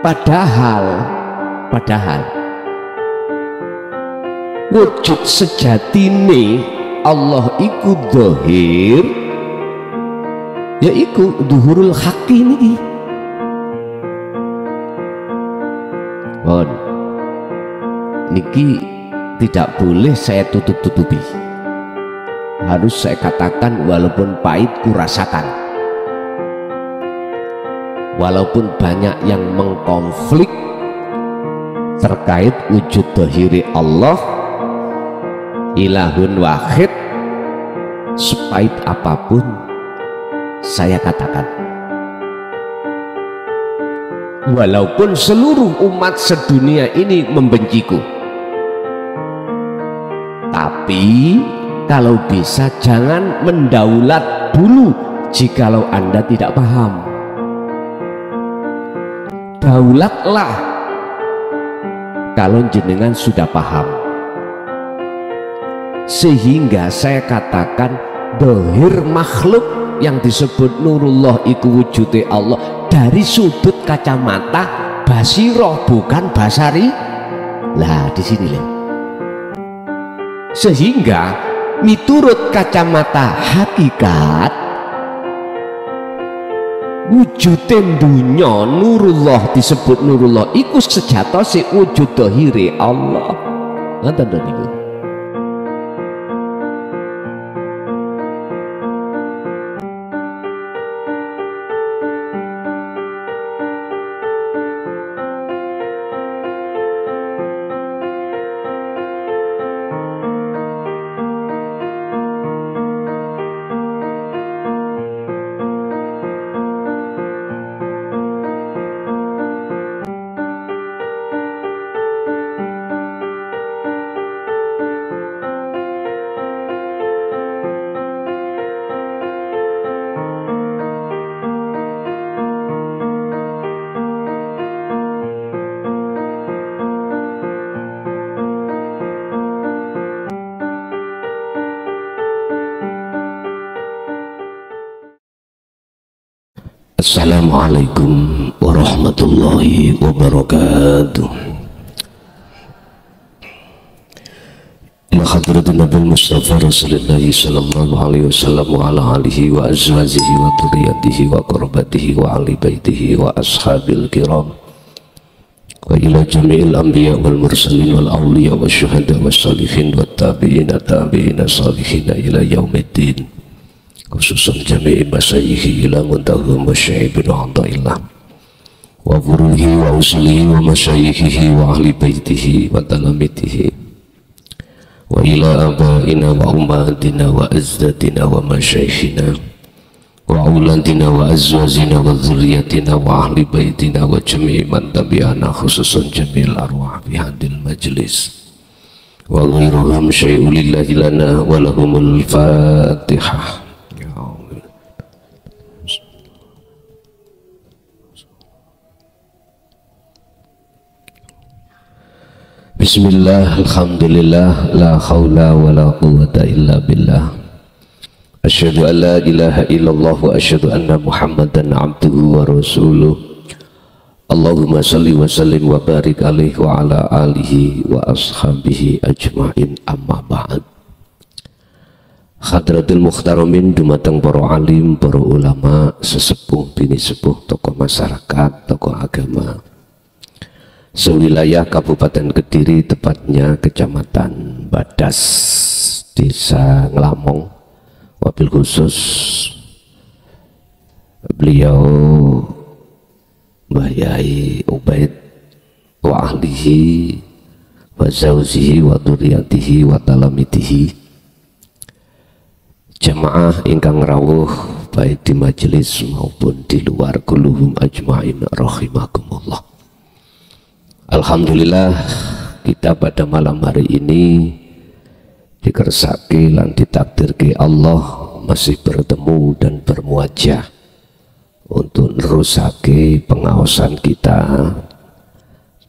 Padahal wujud sejatine Allah iku dhahir, yaiku dhuhurul haqqi niki. Niki tidak boleh saya tutup-tutupi, harus saya katakan walaupun pahit kurasakan, walaupun banyak yang mengkonflik terkait wujud dhahiri Allah ilahun wahid, sepahit apapun saya katakan, walaupun seluruh umat sedunia ini membenciku, tapi kalau bisa jangan mendaulat dulu jikalau Anda tidak paham. Daulatlah kalau jenengan sudah paham. Sehingga saya katakan dhahir makhluk yang disebut nurullah iku wujude Allah dari sudut kacamata basiroh, bukan basari. Lah di sini lho. Sehingga miturut kacamata hakikat wujude dunya nurullah disebut nurullah iku sejatose wujud dhahire Allah. Ngoten to niku. Assalamualaikum warahmatullahi wabarakatuh. Ila hadratin Nabi Mustafa Rasulullah sallallahu alaihi wasallam wa ala alihi wa azwajihi wa dhurriyyatihi wa qurabatihi wa ahli baitihi wa ashabil kiram wa ila jami'il anbiya wal mursalin wal awliya wa syuhada wa salihin wa tabi'ina salihina ila yaumiddin, khususan jami'i masyayikhi ila muntahum wa syaibin a'da'illah wa furuhi wa usulihi wa masyayikhihi wa ahli baitihi wa talamitihi wa ila abaina wa ummatina wa azdatina wa masyayikhina wa auladina wa azwazina wa dhurriyatina wa ahli baitina wa jami'i man tabi'ana, khususan jami'il arwah fi hadil majlis wa ghairuhum syai'u lillahi lana wa lahumul fatihah. Bismillah, alhamdulillah, la khawla wa la quwwata illa billah. Asyhadu an la ilaha illallah wa asyhadu anna Muhammadan abduhu wa rasuluh. Allahumma salli wa sallim wa barik alaihi wa ala alihi wa ashabihi ajma'in, amma ba'd. Hadratil muhtaramin, dumateng para alim, para ulama, sesepuh, bini sepuh, tokoh masyarakat, tokoh agama sewilayah Kabupaten Kediri, tepatnya Kecamatan Badas, Desa Ngelamong, wabil khusus beliau Mbah Yai Ubaid wa ahlihi wa zawzihi wa dzurriyyatihi wa talamitihi, jamaah ingkang rawuh baik di majelis maupun di luar, kulluhum ajma'in rahimakumullah. Alhamdulillah, kita pada malam hari ini dikersaki lan ditakdirke Allah masih bertemu dan bermuajah untuk nerusake pengawasan kita,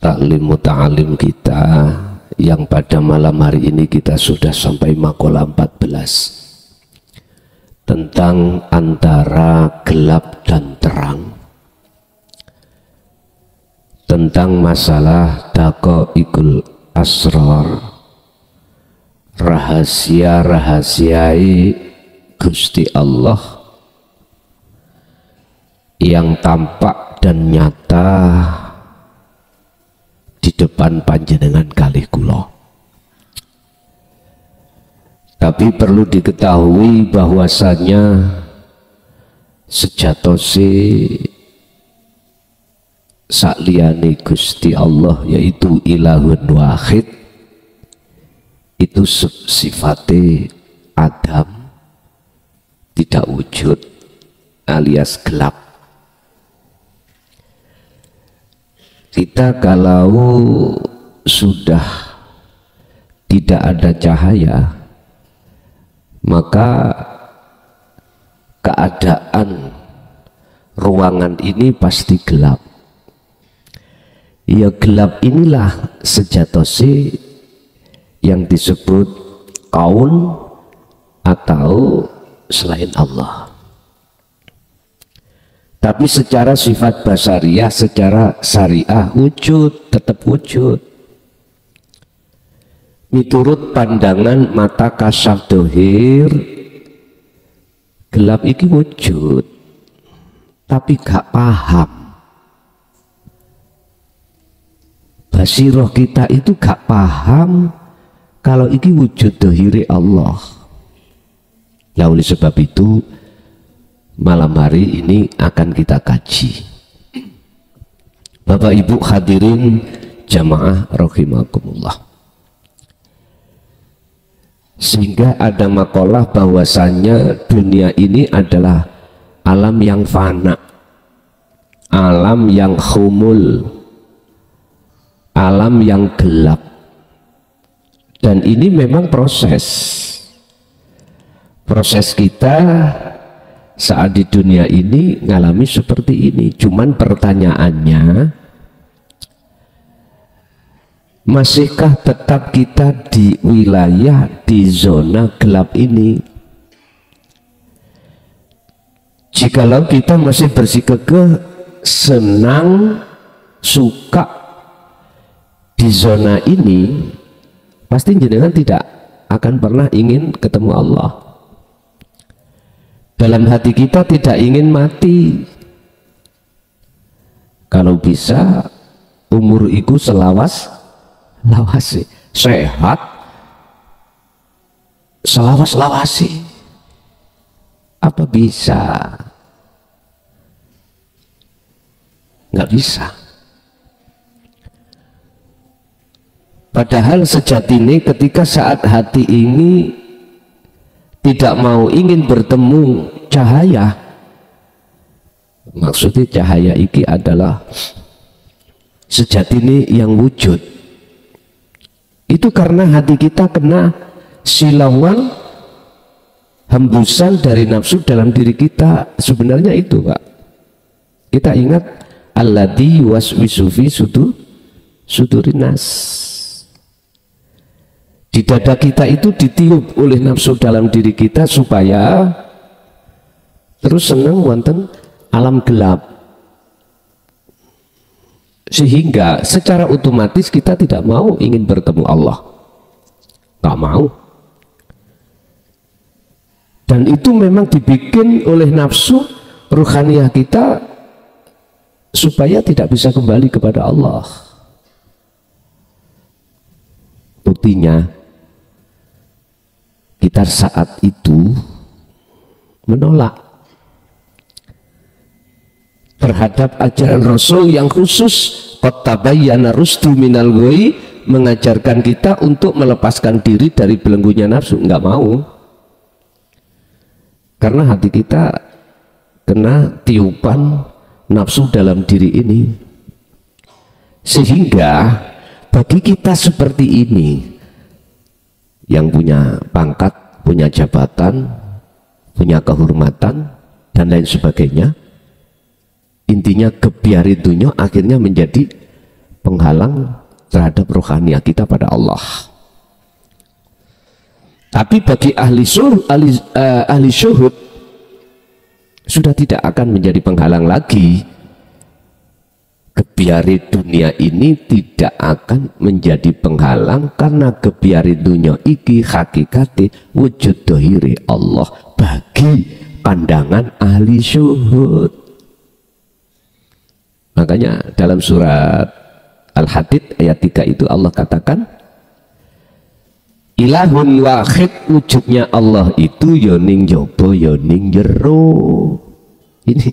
taklim muta'alim kita, yang pada malam hari ini kita sudah sampai makola 14 tentang antara gelap dan terang, tentang masalah daqaiqul asrar, rahasia-rahasiai Gusti Allah yang tampak dan nyata di depan panjenengan kalih kula. Tapi perlu diketahui bahwasanya sejatose sakliyane Gusti Allah yaitu ilahun wahid itu sifatnya adam, tidak wujud alias gelap. Kita kalau sudah tidak ada cahaya, maka keadaan ruangan ini pasti gelap. Ya gelap inilah sejatose yang disebut kaun atau selain Allah. Tapi secara sifat basariah, secara syariah wujud, tetap wujud. Miturut pandangan mata kasaf dohir, gelap iki wujud, tapi gak paham. Basiroh kita itu gak paham kalau iki wujud dohiri Allah. Nah, oleh sebab itu malam hari ini akan kita kaji. Bapak Ibu hadirin jamaah rahimakumullah. Sehingga ada makalah bahwasanya dunia ini adalah alam yang fana, alam yang khumul, alam yang gelap. Dan ini memang proses kita saat di dunia ini ngalami seperti ini. Cuman pertanyaannya, masihkah tetap kita di wilayah, di zona gelap ini? Jikalau kita masih bersikegoh senang, suka di zona ini, pasti jenengan tidak akan pernah ingin ketemu Allah. Dalam hati kita tidak ingin mati. Kalau bisa umur iku selawasi, sehat selawas-lawasi. Apa bisa? Nggak bisa. Padahal sejatinya ketika saat hati ini tidak mau ingin bertemu cahaya, maksudnya cahaya iki adalah sejatinya yang wujud, itu karena hati kita kena silauan hembusan dari nafsu dalam diri kita. Sebenarnya itu Pak, kita ingat alladzi waswisu fi sudurinas. Di dada kita itu ditiup oleh nafsu dalam diri kita supaya terus senang wonten alam gelap, sehingga secara otomatis kita tidak mau ingin bertemu Allah, nggak mau. Dan itu memang dibikin oleh nafsu ruhaniyah kita supaya tidak bisa kembali kepada Allah. Buktinya kita saat itu menolak terhadap ajaran Rasul yang khusus qad tabayyana rusdu minal ghoi, mengajarkan kita untuk melepaskan diri dari belenggunya nafsu. Nggak mau, karena hati kita kena tiupan nafsu dalam diri ini. Sehingga bagi kita seperti ini yang punya pangkat, punya jabatan, punya kehormatan dan lain sebagainya, intinya kebiar itunya akhirnya menjadi penghalang terhadap rohaniah kita pada Allah. Tapi bagi ahli syuhud sudah tidak akan menjadi penghalang lagi Biari dunia ini tidak akan menjadi penghalang, karena kebiari dunia iki hakikati wujud dohiri Allah bagi pandangan ahli syuhud. Makanya dalam surat Al-Hadid ayat 3 itu Allah katakan ilahun wahid, wujudnya Allah itu yoning jobo yoning jero. Ini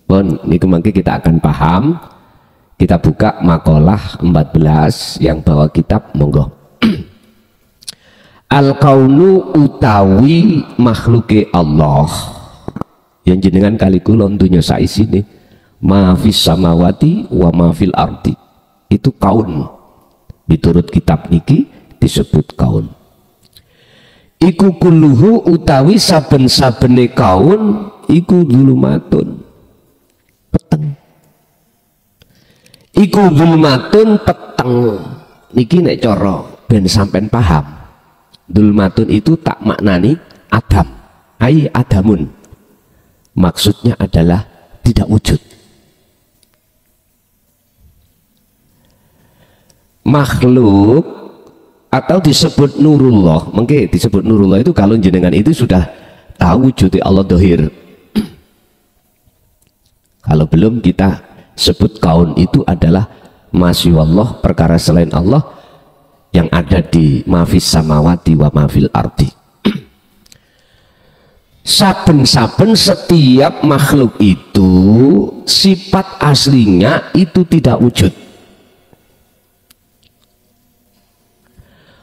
bon, ini kemangki kita akan paham. Kita buka makalah 14 yang bawa kitab, monggo. Al-kaunu utawi makhluke Allah yang jenengan kali kulon dunya saisine mafis samawati wa mafil ardi, itu kaun. Diturut kitab niki disebut kaun. Iku kulluhu utawi saben-sabene kaun iku zulumatun peteng. Iku zulmatun peteng. Niki nek cara ben sampean paham. Zulmatun itu tak maknani adam. Ai adamun. Maksudnya adalah tidak wujud. Makhluk atau disebut nurullah. Mungkin disebut nurullah itu kalau jenengan itu sudah tahu wujud Allah dohir. Kalau belum, kita sebut kaun itu adalah masya Allah, perkara selain Allah yang ada di mafis samawati wa mafil ardi. Saben-saben setiap makhluk itu sifat aslinya itu tidak wujud.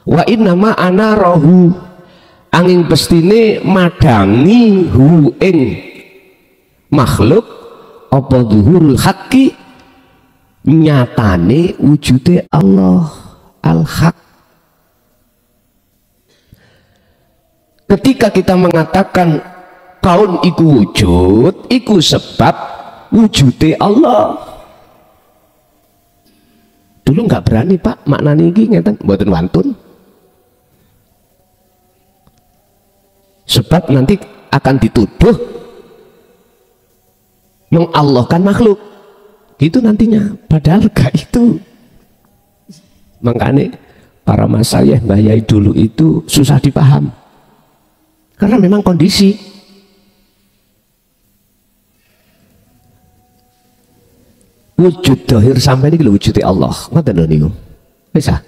Wa innama ana rohu, angin pestine madangi hu ing makhluk apa zuhurul haqqi, nyatane wujude Allah al-haq. Ketika kita mengatakan kaun iku wujud, iku sebab wujude Allah. Dulu nggak berani Pak maknani iki ngeten, mboten wantun. Sebab nanti akan dituduh yang Allah kan makhluk gitu nantinya, padahal gak itu. Makanya para masayih Mbah Yai dulu itu susah dipaham karena memang kondisi. Wujud dohir sampai ini wujud Allah, ngoten lho niku. Bisa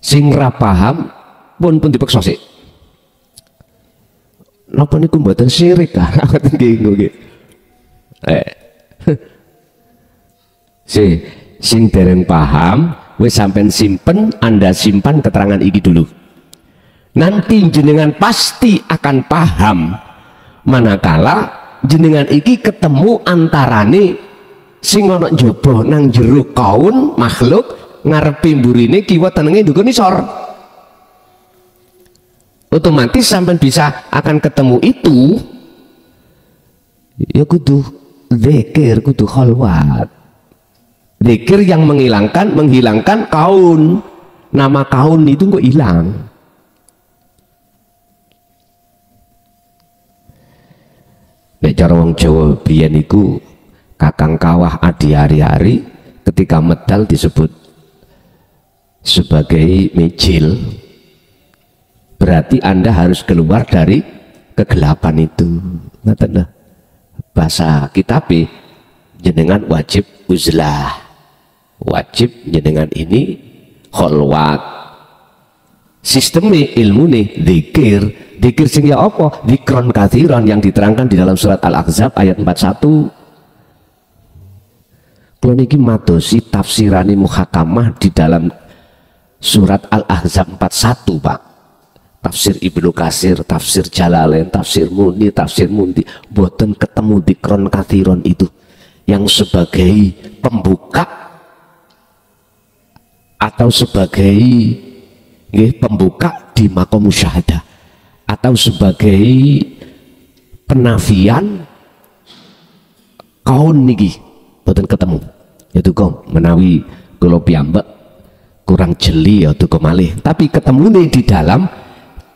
sing ra paham pun dipeksa sik. Napa niku mboten syirik ah? Ngoten nggih. Sing dereng paham wis sampean simpen, Anda simpan keterangan iki dulu. Nanti jenengan pasti akan paham manakala jenengan iki ketemu antarane sing ana njaba nang jero kaun makhluk, ngarepe mburine kiwa tenenge ndukun isor. Otomatis sampai bisa akan ketemu itu ya kudu zikir, kudu khalwat. Zikir yang menghilangkan kaun. Nama kaun itu kok hilang. Nek cara wong Jawa biyen iku kakang kawah adi hari-hari ketika medal disebut sebagai mejil. Berarti Anda harus keluar dari kegelapan itu. Ngerti? Bahasa kitabe jenengan wajib uzlah, wajib jenengan ini kholwat. Sistemnya ilmu nih dikir sing ya apa? Dikron kathiran yang diterangkan di dalam surat Al-Ahzab ayat 41. Kalau niki madosi tafsirani muhakamah di dalam surat Al-Ahzab 41 Pak. Tafsir Ibnu Katsir, tafsir Jalalain, tafsir Muni, tafsir Munti, boten ketemu dikron kathiron itu yang sebagai pembuka atau sebagai pembuka di makom musyahadah atau sebagai penafian kaun niki boten ketemu. Itu kok menawi kula piyambak kurang jeli ya duka malih, tapi ketemu nih di dalam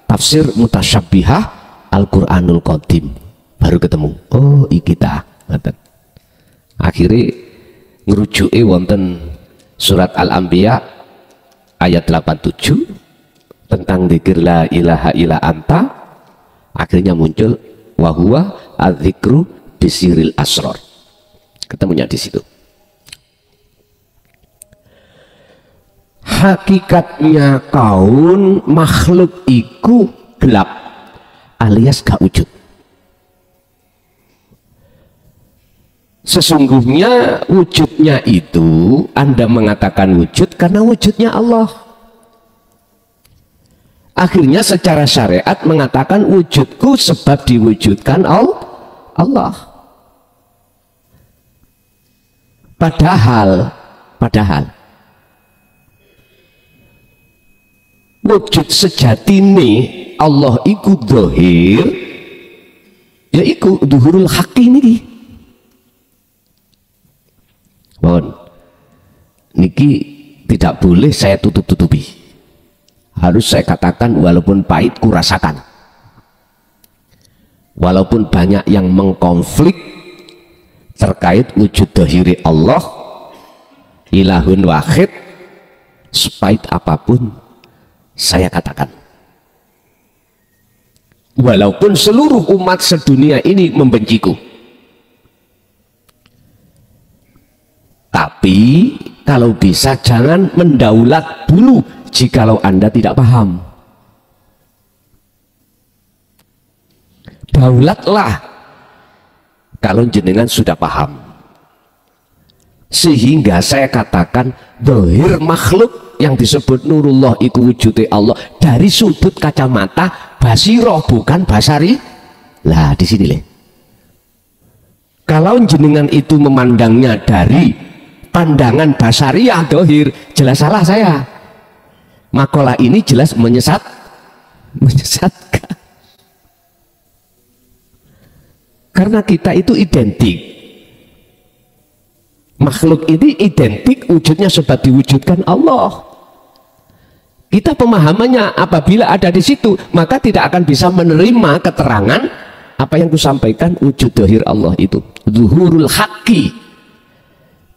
tafsir mutasyabihah Al-Quranul Qadim baru ketemu. Oh iki ta akhirnya ngerujuke wonten surat Al-Anbiya ayat 87 tentang dzikir la ilaha illa anta, akhirnya muncul wa huwa adzikru bisiril asrar, ketemunya di situ. Hakikatnya kaun makhluk iku gelap alias gak wujud. Sesungguhnya wujudnya itu Anda mengatakan wujud karena wujudnya Allah. Akhirnya secara syariat mengatakan wujudku sebab diwujudkan Allah. Padahal wujud sejatine Allah iku dzahir, ya iku dhuhurul haqqi niki. Mohon niki tidak boleh saya tutup-tutupi, harus saya katakan walaupun pahit kurasakan, walaupun banyak yang mengkonflik terkait wujud dhahiri Allah ilahun wahid, sepahit apapun saya katakan, walaupun seluruh umat sedunia ini membenciku, tapi kalau bisa jangan mendaulat dulu jikalau Anda tidak paham. Daulatlah kalau jenengan sudah paham. Sehingga saya katakan dhahir makhluk yang disebut nurullah iku wujudnya Allah dari sudut kacamata basiroh, bukan basari. Lah di sini leh. Kalau jenengan itu memandangnya dari pandangan basariah dhahir, jelas salah saya. Makalah ini jelas menyesatkan. Karena kita itu identik. Makhluk ini identik wujudnya sebab diwujudkan Allah. Kita pemahamannya apabila ada di situ, maka tidak akan bisa menerima keterangan apa yang kusampaikan wujud dhahir Allah itu. Zuhurul haqqi.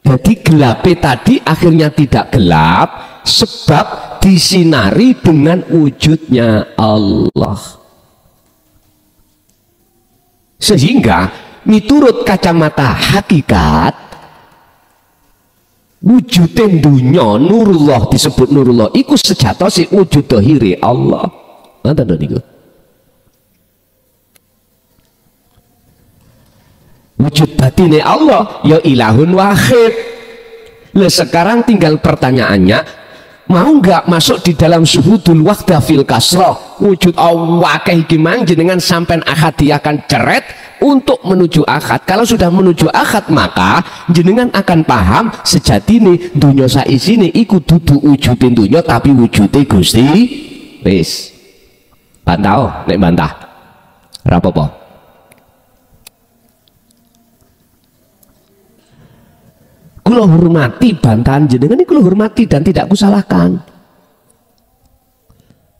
Jadi gelap tadi akhirnya tidak gelap sebab disinari dengan wujudnya Allah. Sehingga miturut kacamata hakikat wujudnya dunya nurullah disebut nurullah iku sejatosi wujud dhahiri Allah. Ngoten niku. Wujud batine Allah ya ilahun wahid. Lah sekarang tinggal pertanyaannya, mau nggak masuk di dalam syuhudul wahdah fil kasrah, wujud Allah akeh iki mang jenengan sampean ahadiakan ceret untuk menuju akad. Kalau sudah menuju akad maka jenengan akan paham sejatine dunya saisine iku dudu wujudin dunya tapi wujude Gusti. Wis bantah nek bantah ora apa-apa. Kulo hormati bantahan jenengan ini, kulo hormati dan tidak kusalahkan.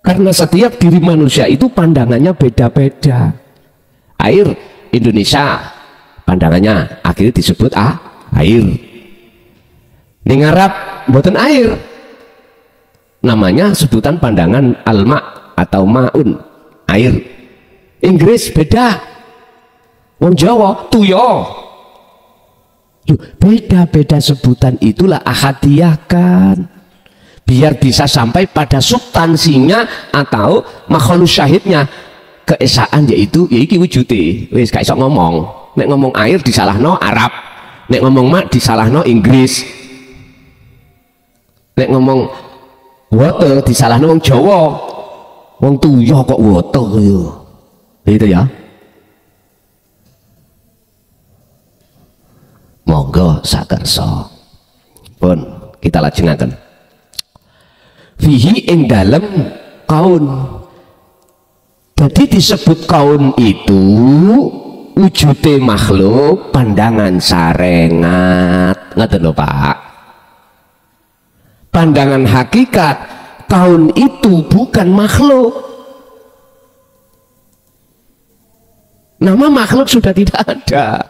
Karena setiap diri manusia itu pandangannya beda-beda. Air Indonesia pandangannya akhirnya disebut air. Ning Arab mboten air. Namanya sebutan pandangan alma atau maun, air. Inggris beda. Wong Jawa tuyo. Beda-beda sebutan itulah ahadiyahkan biar bisa sampai pada substansinya atau makhluk syahidnya, keesaan yaitu ya iki wujude. Wis gak iso ngomong, nek ngomong air disalahno Arab, nek ngomong mak disalahno Inggris, nek ngomong water disalahno wong Jawa, wong tuyo kok water yo. Gitu ya. Monggo sakersa pun kita lajengaken fihi ing dalem kaun. Jadi disebut kaun itu wujude makhluk pandangan sarengat, ngaten lho Pak. Pandangan hakikat kaun itu bukan makhluk. Nama makhluk sudah tidak ada.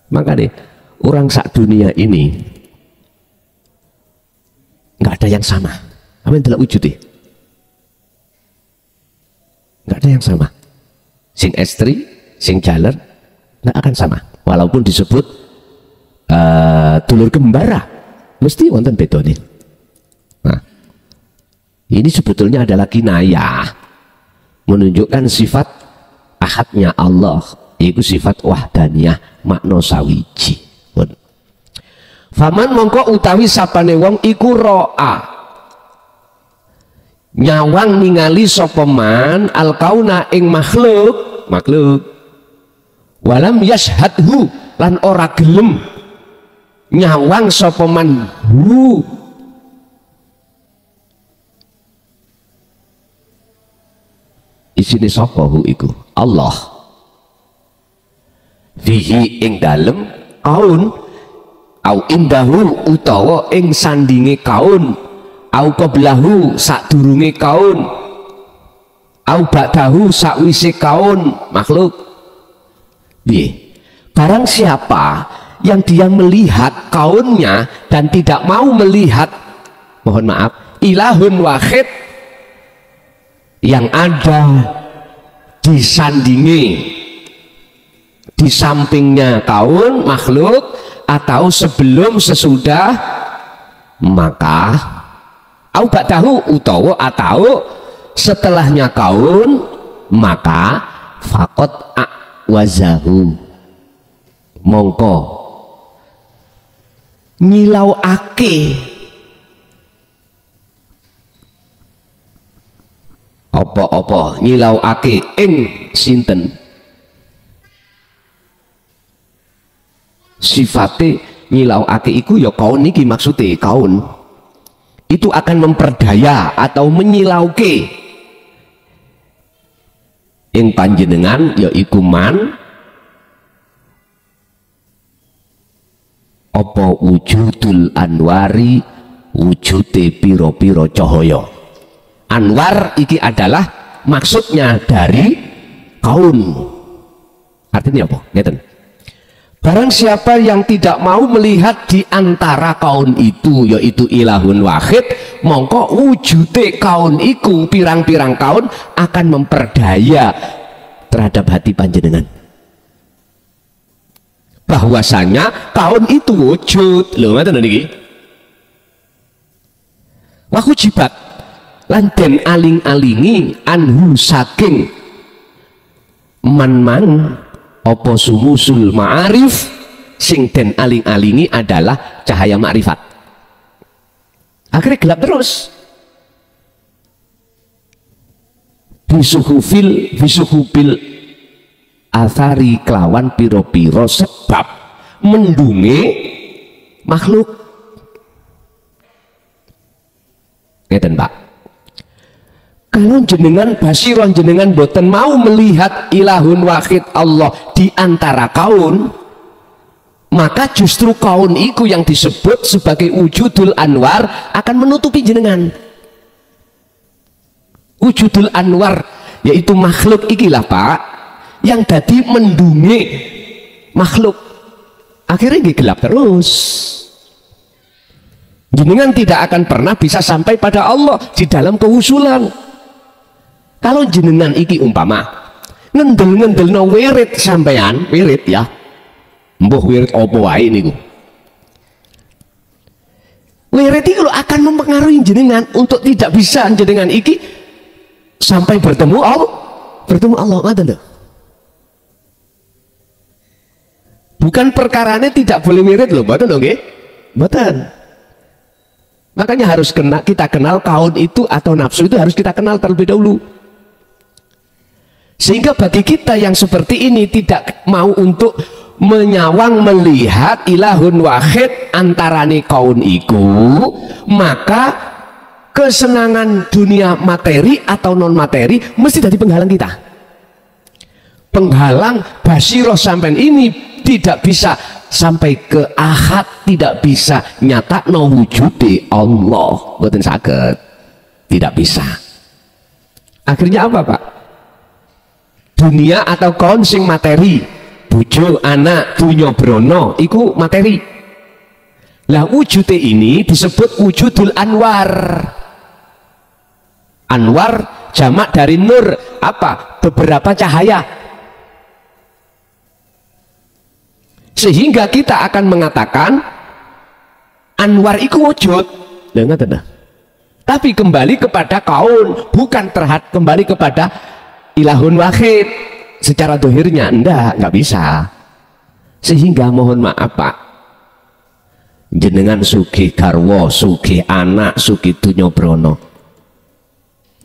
Makanya orang sak dunia ini nggak ada yang sama. Apa yang telah wujud nggak ada yang sama. Sing estri, sing jaler nggak akan sama. Walaupun disebut dulur kembara, mesti wonten bedone. Nah, ini sebetulnya adalah kinayah menunjukkan sifat ahadnya Allah, yaitu sifat wahdaniyah, makna sawiji. Faman mongko utawi sapane wong iku ro'a nyawang ningali sapa man al kauna ing makhluk walam yashhadhu lan ora gelem nyawang sapa man hu isine sapa hu iku Allah fihi ing dalem kaun au indahu utawa ing sandinge kaun au qablahu sadurunge kaun au ba'dahu sakwise kaun makhluk. Piye? Barang siapa yang dia melihat kaunnya dan tidak mau melihat, mohon maaf, ilahun wahid yang ada di sandinge, di sampingnya kaun makhluk atau sebelum sesudah, maka au ba'dahu utawa atau setelahnya kaun, maka faqad wazahu mongko nyilauake apa-apa, nyilauake ing sinten sifate nyilauake iku ya kaun iki, maksudnya kaun itu akan memperdaya atau menyilauke ing panjenengan yaiku man apa wujudul anwari, wujude piro-piro cahaya. Anwar iki adalah maksudnya dari kaun. Artinya apa? Ngeten. Barang siapa yang tidak mau melihat di antara kaun itu, yaitu ilahun wahid, mongko wujude kaun iku, pirang-pirang kaun akan memperdaya terhadap hati panjenengan. Bahwasanya kaun itu wujud. Lho ngoten niki. Wa hujibat lan den aling-alingi anhu saking man apa sumusul ma'arif sing den aling-alingi adalah cahaya makrifat. Akhirnya gelap terus. Bisuhubil athari kelawan piro-piro sebab mendunge makhluk. Ngeten Pak, kalau jenengan basiron, jenengan boten mau melihat ilahun wahid Allah di antara kaun, maka justru kaun iku yang disebut sebagai wujudul anwar akan menutupi jenengan. Wujudul anwar yaitu makhluk ikilah Pak yang dadi mendungi makhluk, akhirnya gelap terus. Jenengan tidak akan pernah bisa sampai pada Allah di dalam keusulan. Kalau jenengan iki umpama ngendel-ngendelno wirid sampean, wirid ya, mbuh wirid apa wae niku, wirid itu akan mempengaruhi jenengan untuk tidak bisa jenengan iki sampai bertemu Allah, ngoten lho. Bukan perkarane tidak boleh wirid lho, mboten lho nggih, mboten. Makanya harus kita kenal kaun itu atau nafsu itu harus kita kenal terlebih dahulu. Sehingga bagi kita yang seperti ini tidak mau untuk menyawang melihat ilahun wahid antarane kaun iku, maka kesenangan dunia materi atau non materi mesti jadi penghalang kita. Penghalang basiroh sampai ini tidak bisa sampai ke ahad, tidak bisa nyata no wujude Allah, boten saged, tidak bisa. Akhirnya apa Pak? Dunia atau kaun sing materi bojo, anak, dunya brono iku materi. Lah wujud ini disebut wujudul anwar. Anwar jamak dari nur, apa? Beberapa cahaya. Sehingga kita akan mengatakan anwar iku wujud. Tapi kembali kepada kaun, bukan kembali kepada ilahun wahid. Secara dohirnya enggak bisa. Sehingga mohon maaf Pak, jenengan sugih garwa, sugih anak, sugih dunya brono,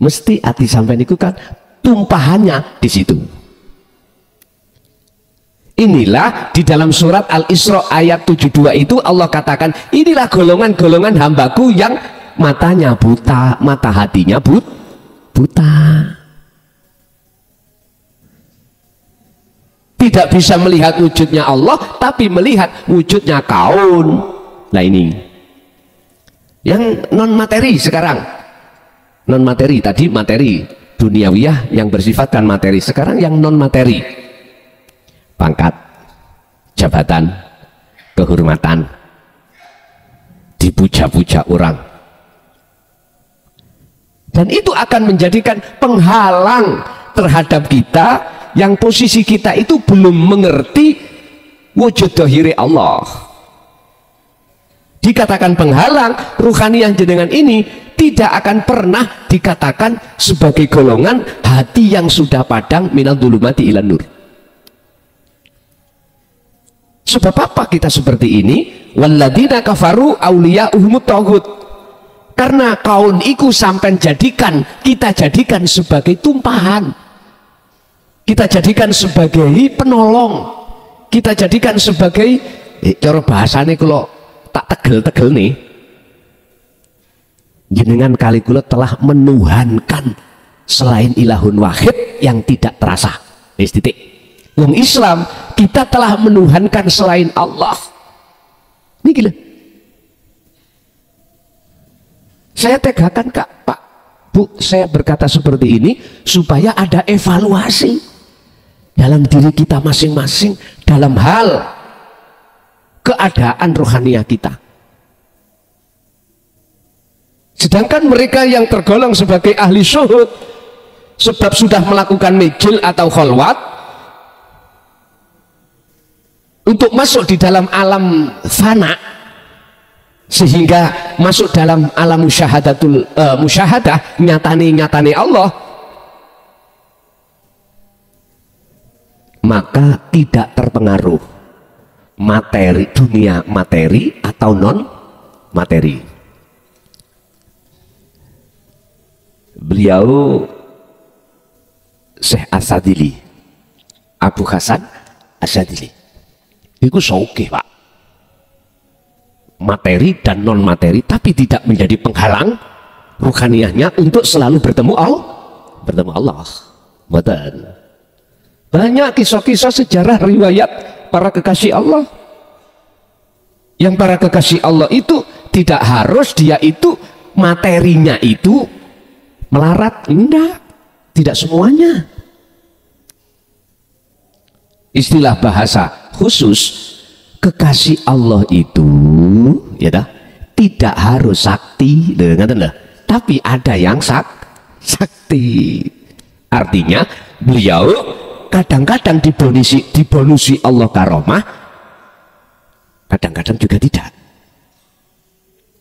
mesti hati sampean itu kan tumpahannya di situ. Inilah di dalam surat Al-Isra ayat 72 itu Allah katakan, inilah golongan-golongan hambaku yang matanya buta, mata hatinya buta. Tidak bisa melihat wujudnya Allah, tapi melihat wujudnya kaun. Nah ini yang non materi sekarang. Non materi tadi materi duniawiyah yang bersifatkan materi, sekarang yang non materi, pangkat, jabatan, kehormatan, dipuja-puja orang, dan itu akan menjadikan penghalang terhadap kita yang posisi kita itu belum mengerti wujud dohiri Allah. Dikatakan penghalang, ruhaniyah jenengan ini tidak akan pernah dikatakan sebagai golongan hati yang sudah padang minal dhulumati ilan nur. Sebab apa kita seperti ini? Walladzina kafaru auliya'uhumut taghut. Karena kaun iku sampai kita jadikan sebagai tumpahan, kita jadikan sebagai penolong, kita jadikan sebagai cara bahasanya kalau tak tegel-tegel nih, jenengan kali kula telah menuhankan selain ilahun wahid yang tidak terasa. Titik. Wong Islam kita telah menuhankan selain Allah. Ini gila. Saya tegakan Kak, Pak, Bu, saya berkata seperti ini supaya ada evaluasi dalam diri kita masing-masing dalam hal keadaan rohaniah kita. Sedangkan mereka yang tergolong sebagai ahli syuhud, sebab sudah melakukan mijil atau kholwat untuk masuk di dalam alam fana, sehingga masuk dalam alam musyahadah, nyatane Allah, maka tidak terpengaruh materi, dunia materi atau non materi. Beliau Syekh Asadili, Abu Hasan Asadili, itu sogeh Pak, materi dan non materi, tapi tidak menjadi penghalang ruhaniyahnya untuk selalu bertemu Allah. Betul. Banyak kisah-kisah sejarah riwayat para kekasih Allah, yang para kekasih Allah itu tidak harus dia itu materinya itu melarat, enggak, tidak semuanya. Istilah bahasa khusus, kekasih Allah itu ya dah, tidak harus sakti, tapi ada yang sakti. Artinya beliau kadang-kadang dibonusi Allah karomah, kadang-kadang juga tidak.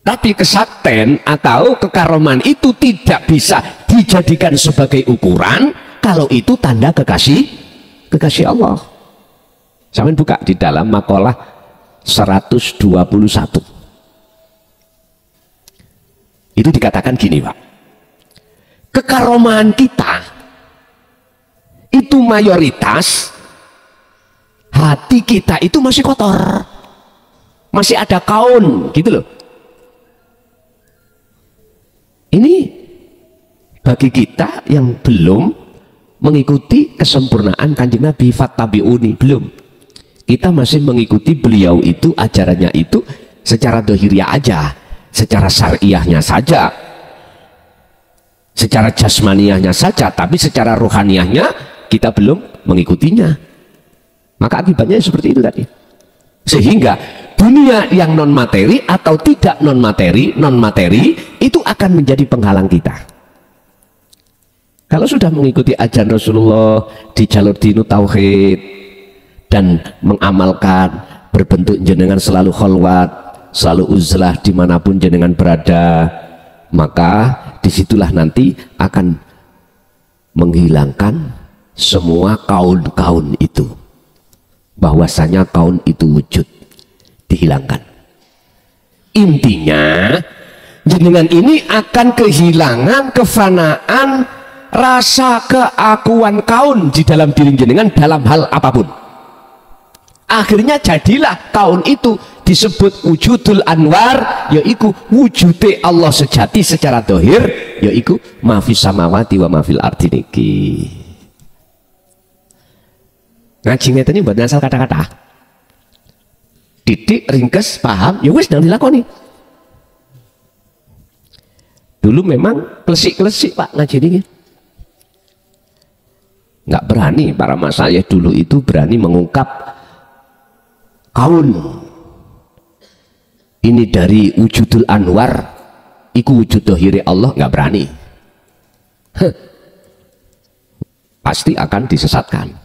Tapi kesakten atau kekaroman itu tidak bisa dijadikan sebagai ukuran kalau itu tanda kekasih Allah. Sampai buka di dalam makalah 121. Itu dikatakan gini Pak, kekaroman kita itu mayoritas hati kita itu masih kotor, masih ada kaun gitu loh. Ini bagi kita yang belum mengikuti kesempurnaan Kanjeng Nabi, fattabi'uni, belum. Kita masih mengikuti beliau itu, ajarannya itu secara dohiriah aja, secara syariahnya saja, secara jasmaniahnya saja, tapi secara rohaniahnya kita belum mengikutinya. Maka akibatnya seperti itu tadi. Sehingga dunia yang non materi atau tidak non materi itu akan menjadi penghalang kita. Kalau sudah mengikuti ajaran Rasulullah di jalur dinu tauhid dan mengamalkan, berbentuk jenengan selalu kholwat, selalu uzlah dimanapun jenengan berada, maka disitulah nanti akan menghilangkan semua kaun-kaun itu, bahwasanya kaun itu wujud, dihilangkan. Intinya jenengan ini akan kehilangan kefanaan rasa keakuan kaun di dalam diri jenengan dalam hal apapun. Akhirnya jadilah kaun itu disebut wujudul anwar, yaitu wujude Allah sejati secara dohir, yaitu mafis samawati wa mafil ardi niki. Ngaji ngeten ini buat asal kata-kata, titik ringkes paham ya wis nang dilakoni. Dulu memang klesik-klesik Pak ngaji ini, nggak berani para masyayikh dulu itu berani mengungkap kaun ini dari wujudul anwar iku wujud dohiri Allah, nggak berani. Pasti akan disesatkan.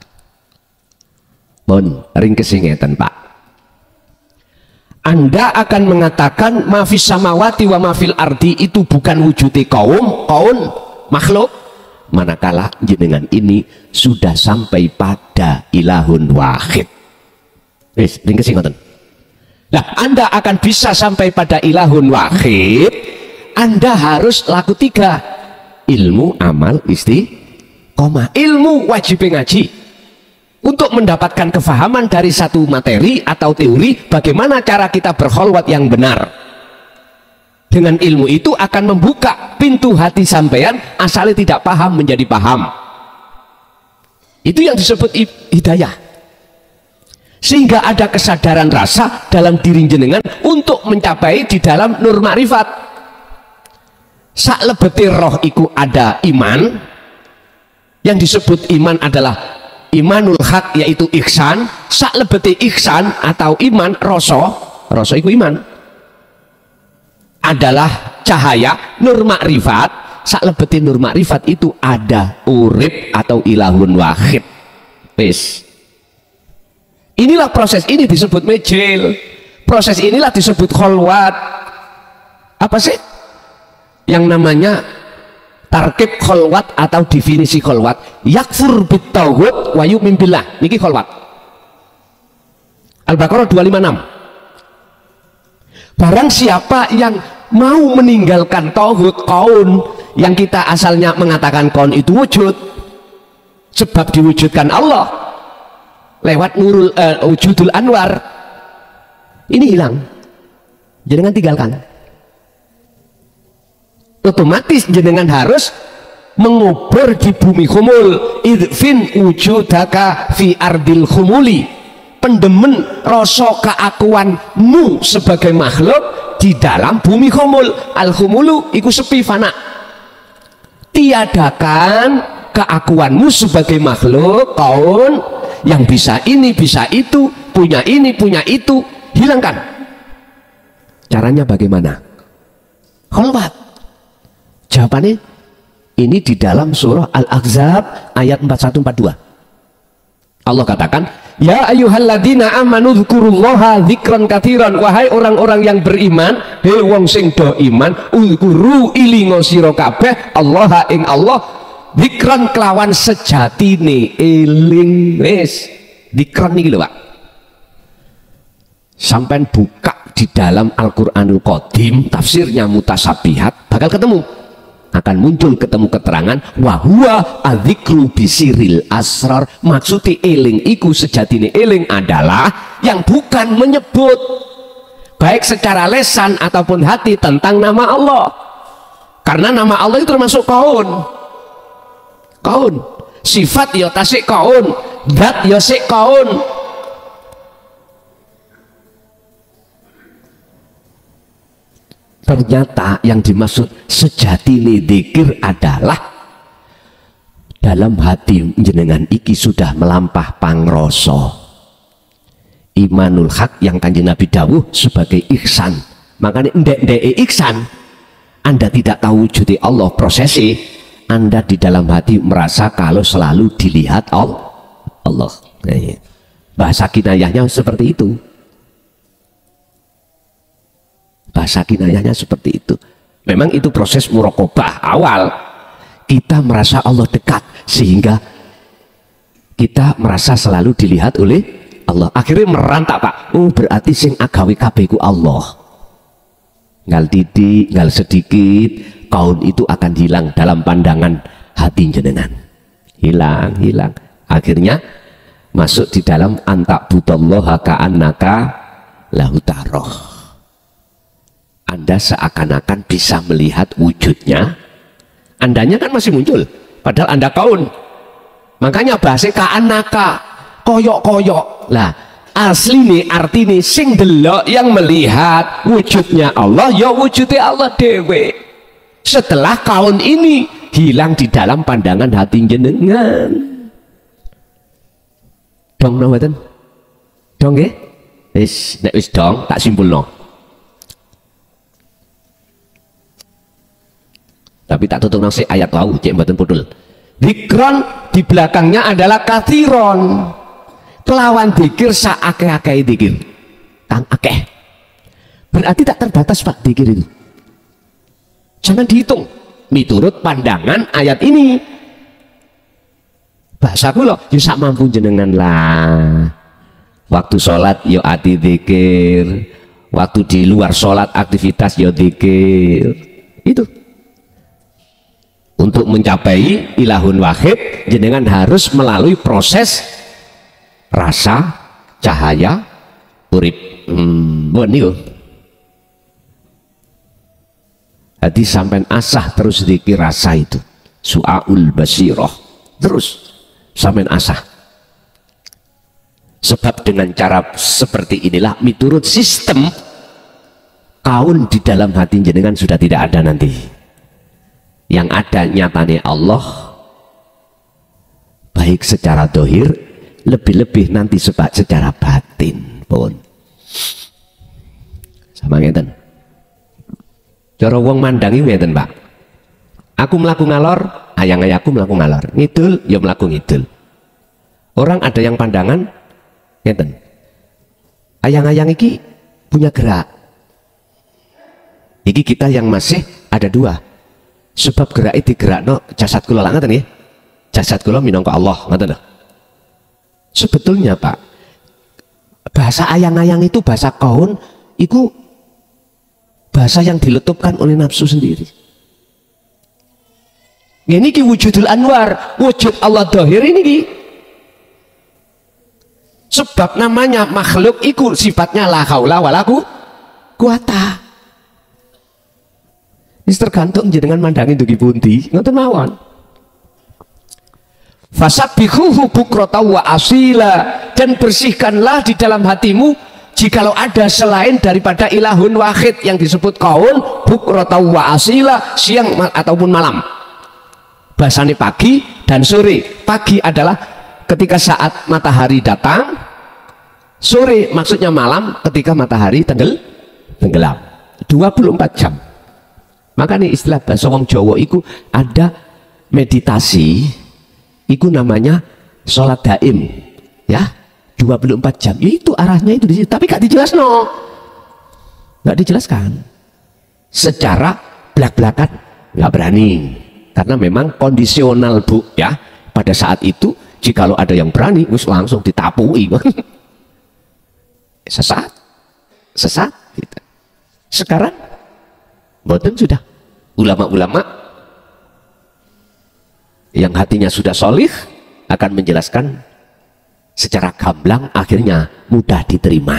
Bon, ringkes ngeten Pak, Anda akan mengatakan mafis samawati wa mafil ardi itu bukan wujudi kaum makhluk, manakala jenengan ini sudah sampai pada ilahun wahid. Wis ringkes ngoten. Nah, Anda akan bisa sampai pada ilahun wahid, Anda harus laku 3: ilmu, amal, istiqomah. Ilmu wajib ngaji untuk mendapatkan kefahaman dari satu materi atau teori, bagaimana cara kita berkholwat yang benar. Dengan ilmu itu akan membuka pintu hati sampean, asalnya tidak paham menjadi paham. Itu yang disebut hidayah. Sehingga ada kesadaran rasa dalam diri jenengan untuk mencapai di dalam nur ma'rifat. Sak lebeti roh iku ada iman. Yang disebut iman adalah imanul haq, yaitu ihsan. Sak lebeti ihsan atau iman, rasa iku iman adalah cahaya nur ma'rifat. Sak lebeti nur ma'rifat itu ada urip atau ilahun wahid. Wis. Inilah proses ini disebut mejil. Proses inilah disebut kholwat. Apa sih yang namanya tarkib kholwat atau definisi kholwat? Yakfur bittauhid wa yu'min billah. Niki kholwat. Al-Baqarah 256. Barang siapa yang mau meninggalkan tauhid kaun, yang kita asalnya mengatakan kaun itu wujud, sebab diwujudkan Allah lewat nurul wujudul anwar, ini hilang, jenengan tinggalkan. Otomatis jenengan harus mengubur di bumi khumul. Idfin wujudaka fi ardil khumuli. Pendemen rasa keakuanmu sebagai makhluk di dalam bumi khumul. Al khumulu iku sepi fana. Tiadakan keakuanmu sebagai makhluk kaun yang bisa ini, bisa itu, punya ini, punya itu, hilangkan. Caranya bagaimana? Kholwat. Jawabannya ini di dalam surah Al-Ahzab ayat 4142. Allah katakan, ya ayyuhalladzina amanu dzkurullaha dzikran katsiran. Wahai orang-orang yang beriman, hei wong sing do iman, uzkuru ilingo sira kabeh Allah ing Allah, dzikran kelawan sejatine eling. Wis dzikran niki lho Pak, sampai buka di dalam Al-Qur'anul Qadim tafsirnya Mutasabihat, bakal ketemu, akan muncul ketemu keterangan wahwa adzikru bisiril asrar. Maksudnya eling iku sejatine eling adalah yang bukan menyebut baik secara lesan ataupun hati tentang nama Allah, karena nama Allah itu termasuk kaun. Sifat ya tasik kaun, zat ya sik kaun. Ternyata yang dimaksud sejatine dzikir adalah dalam hati jenengan iki sudah melampah pangrasa imanul haq yang Kanjeng Nabi dawuh sebagai ihsan. Makanya ndek-ndek ihsan, Anda tidak tahu wujud Allah, prosesi Anda di dalam hati merasa kalau selalu dilihat Allah. Bahasa kinayahnya seperti itu. Bahasa kinayahnya seperti itu. Memang itu proses muraqabah awal. Kita merasa Allah dekat sehingga kita merasa selalu dilihat oleh Allah. Akhirnya merantak, Pak. Oh, berarti sing agawe kabeh ku Allah. Ngal titik, ngal sedikit, kaun itu akan hilang dalam pandangan hati jenengan. Hilang. Akhirnya masuk di dalam antak butallaha ka'annaka lahu taroh. Anda seakan-akan bisa melihat wujudnya. Andanya kan masih muncul, padahal Anda kaun. Makanya bahasa ka'annaka, koyok-koyok. Lah, asli nih arti nih sing delok yang melihat wujudnya Allah, ya wujudnya Allah dewe. Setelah kaun ini hilang di dalam pandangan hati jenengan. Dong nawaten, dong nggih? Wis dong, tak simpulno. Tapi tak tutup nasi ayat wau cek mboten pudul. Dikron di belakangnya adalah kathiron. Kelawan dikir saakeh-akeh dikir. Kang akeh. Berarti tak terbatas Pak dikir itu. Jangan dihitung. Miturut pandangan ayat ini. Bahasa kula yo sak mampu jenengan lah. Waktu sholat yo ati dikir. Waktu di luar sholat aktivitas yo dikir. Itu. Untuk mencapai ilahun wahid jenengan harus melalui proses rasa, cahaya, urip. Niku. Hati sampai asah terus dikir rasa itu. Su'aul basirah. Terus sampai asah. Sebab dengan cara seperti inilah miturut sistem kaun di dalam hati jenengan sudah tidak ada nanti. Yang ada nyatanya Allah, baik secara dohir, lebih-lebih nanti sebab secara batin pun. Sama ngeten. Cara wong mandangi ngeten, Pak. Aku melaku ngalor, ayang-ayangku melaku ngalor. Ngidul, ya melaku ngidul. Orang ada yang pandangan ngeten. Ayang-ayang iki punya gerak. Iki kita yang masih ada dua. Sebab gerak itu gerak no jasad kula lah ngaten nggih. Jasad kula minangka Allah ngaten lho. Sebetulnya Pak, bahasa ayang-ayang itu bahasa kaun itu bahasa yang diletupkan oleh nafsu sendiri. Ini ki wujudul anwar, wujud Allah dohir ini ki. Sebab namanya makhluk itu sifatnya la haula wala quwata. Ini tergantung jenengan mandangi dugi pundi ngoten mawon. Fasabbihuhu bukratan wa asila, dan bersihkanlah di dalam hatimu jikalau ada selain daripada ilahun wahid yang disebut kaun, bukratan wa asila, siang ataupun malam. Bahasanya pagi dan sore. Pagi adalah ketika saat matahari datang, sore maksudnya malam ketika matahari tenggelam. 24 jam. Makanya istilah bahasa wong Jawa itu ada meditasi, itu namanya sholat daim, ya 24 jam. Ya, itu arahnya itu di situ. Tapi gak dijelas no, gak dijelaskan. Secara belak-belakan gak berani, karena memang kondisional Bu ya. Pada saat itu jikalau ada yang berani, langsung ditapui. Sesat. Gitu. Sekarang boten sudah ulama-ulama yang hatinya sudah solih akan menjelaskan secara gamblang, akhirnya mudah diterima,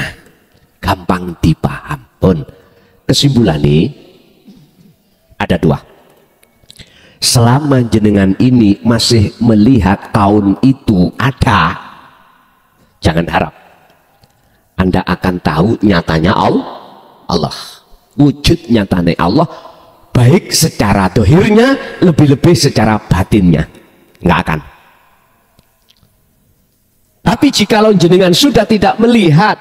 gampang dipaham pun. Kesimpulan ini ada dua. Selama jenengan ini masih melihat kaun itu ada, jangan harap Anda akan tahu nyatanya Allah. Wujud nyatanya Allah, baik secara dohirnya, lebih-lebih secara batinnya, nggak akan. Tapi jikalau jenengan sudah tidak melihat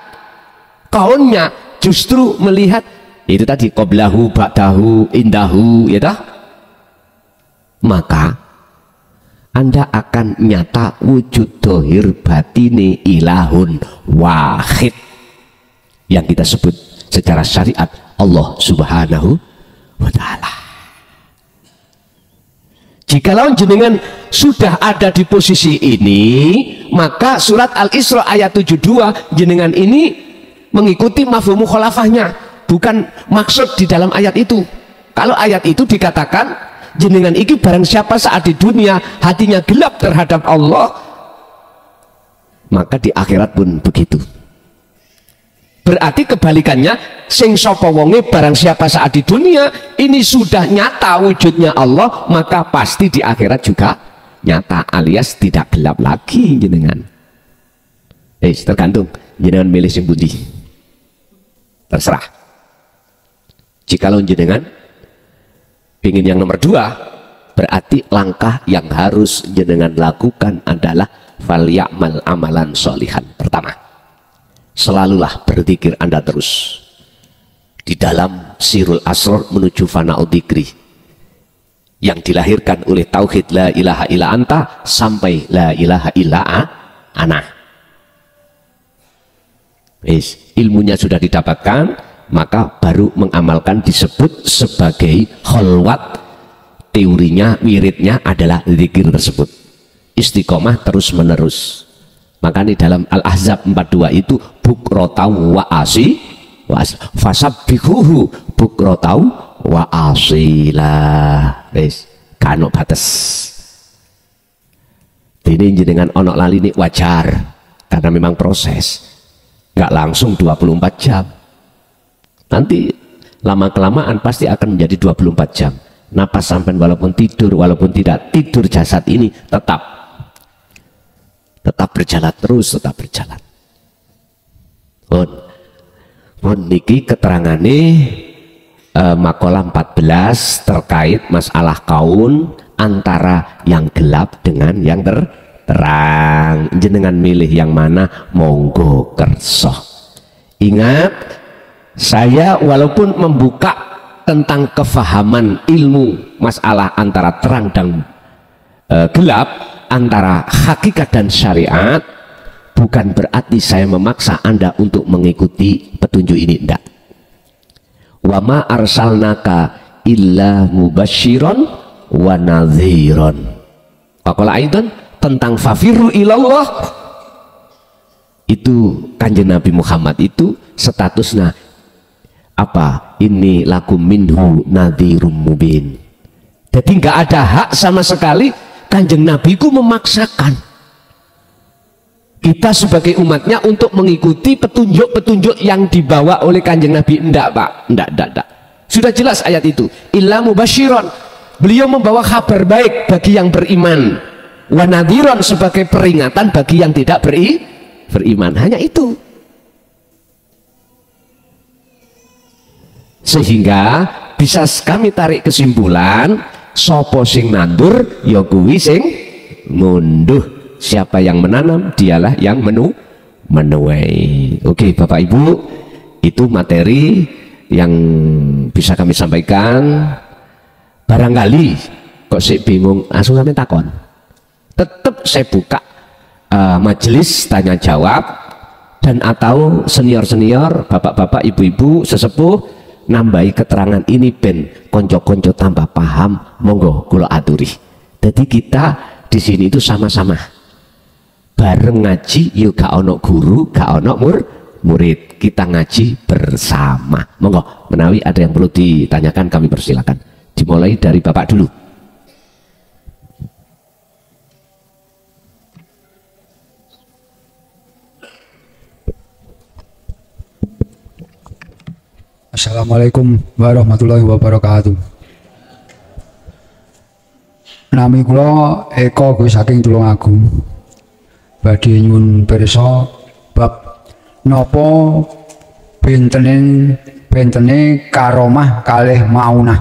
kaunnya justru melihat itu tadi qoblahu, ba'dahu, indahu, ya toh? Maka Anda akan nyata wujud dohir batini ilahun wahid yang kita sebut secara syariat Allah Subhanahu wa ta'ala. Jikalau jenengan sudah ada di posisi ini, maka surat Al-Isra ayat 72 jenengan ini mengikuti mafhum mukhalafahnya, bukan maksud di dalam ayat itu. Kalau ayat itu dikatakan jenengan iki barang siapa saat di dunia hatinya gelap terhadap Allah, maka di akhirat pun begitu. Berarti kebalikannya, sing sapa wonge barang siapa saat di dunia ini sudah nyata wujudnya Allah, maka pasti di akhirat juga nyata, alias tidak gelap lagi jenengan. Tergantung jenengan milih sing pundi. Terserah. Jikalau jenengan ingin yang nomor 2, berarti langkah yang harus jenengan lakukan adalah falyamal amalan sholihan. Pertama, selalulah berzikir Anda terus di dalam sirul asrar menuju fana'ud dzikri yang dilahirkan oleh tauhid la ilaha illa anta sampai la ilaha illa ana. Ilmunya sudah didapatkan, maka baru mengamalkan disebut sebagai kholwat. Teorinya, wiridnya adalah zikir tersebut, istiqomah terus menerus. Maka di dalam Al-Ahzab 42 itu bukrotau wa asi fasabbihuhu bukrotau wa asilah. Kano batas ini jenengan onok lali ini wajar, karena memang proses, nggak langsung 24 jam. Nanti lama-kelamaan pasti akan menjadi 24 jam. Napas sampai walaupun tidur, walaupun tidak tidur, jasad ini tetap berjalan terus, tetap berjalan. Niki keterangane makalah 14 terkait masalah kaun antara yang gelap dengan yang terang. Jenengan milih yang mana, monggo kerso. Ingat, saya walaupun membuka tentang kefahaman ilmu masalah antara terang dan gelap, antara hakikat dan syariat, bukan berarti saya memaksa Anda untuk mengikuti petunjuk ini, enggak. Wa ma arsalnaka illa mubasyiron wa nadhiron. Faqala aidan tentang fafirru ilallah, itu Kanjeng Nabi Muhammad itu statusnya apa? Ini lakum minhu nadhirum mubin. Jadi nggak ada hak sama sekali Kanjeng Nabi ku memaksakan kita sebagai umatnya untuk mengikuti petunjuk-petunjuk yang dibawa oleh Kanjeng Nabi. Enggak Pak, enggak. Sudah jelas ayat itu. Illa mubasyiron, beliau membawa kabar baik bagi yang beriman, wa nadhiron sebagai peringatan bagi yang tidak beriman. Hanya itu. Sehingga bisa kami tarik kesimpulan, sopo sing nandur ya kuwi sing ngunduh. Siapa yang menanam dialah yang menuai. Oke Bapak Ibu, itu materi yang bisa kami sampaikan. Barangkali kok sih bingung, langsung sampai takon, tetap saya buka majelis tanya jawab, dan atau senior-senior, bapak-bapak, ibu-ibu, sesepuh nambahi keterangan ini ben konco-konco tambah paham, monggo kula aturi. Jadi kita di sini itu sama-sama bareng ngaji, yuk gak ono guru, gak ono murid, kita ngaji bersama. Monggo, menawi ada yang perlu ditanyakan kami persilakan. Dimulai dari Bapak dulu. Assalamualaikum warahmatullahi wabarakatuh. Nami kula Eko kuwi saking Tulungagung. Badhe nyuwun pirsa bab napa bentene karomah kalih maunah.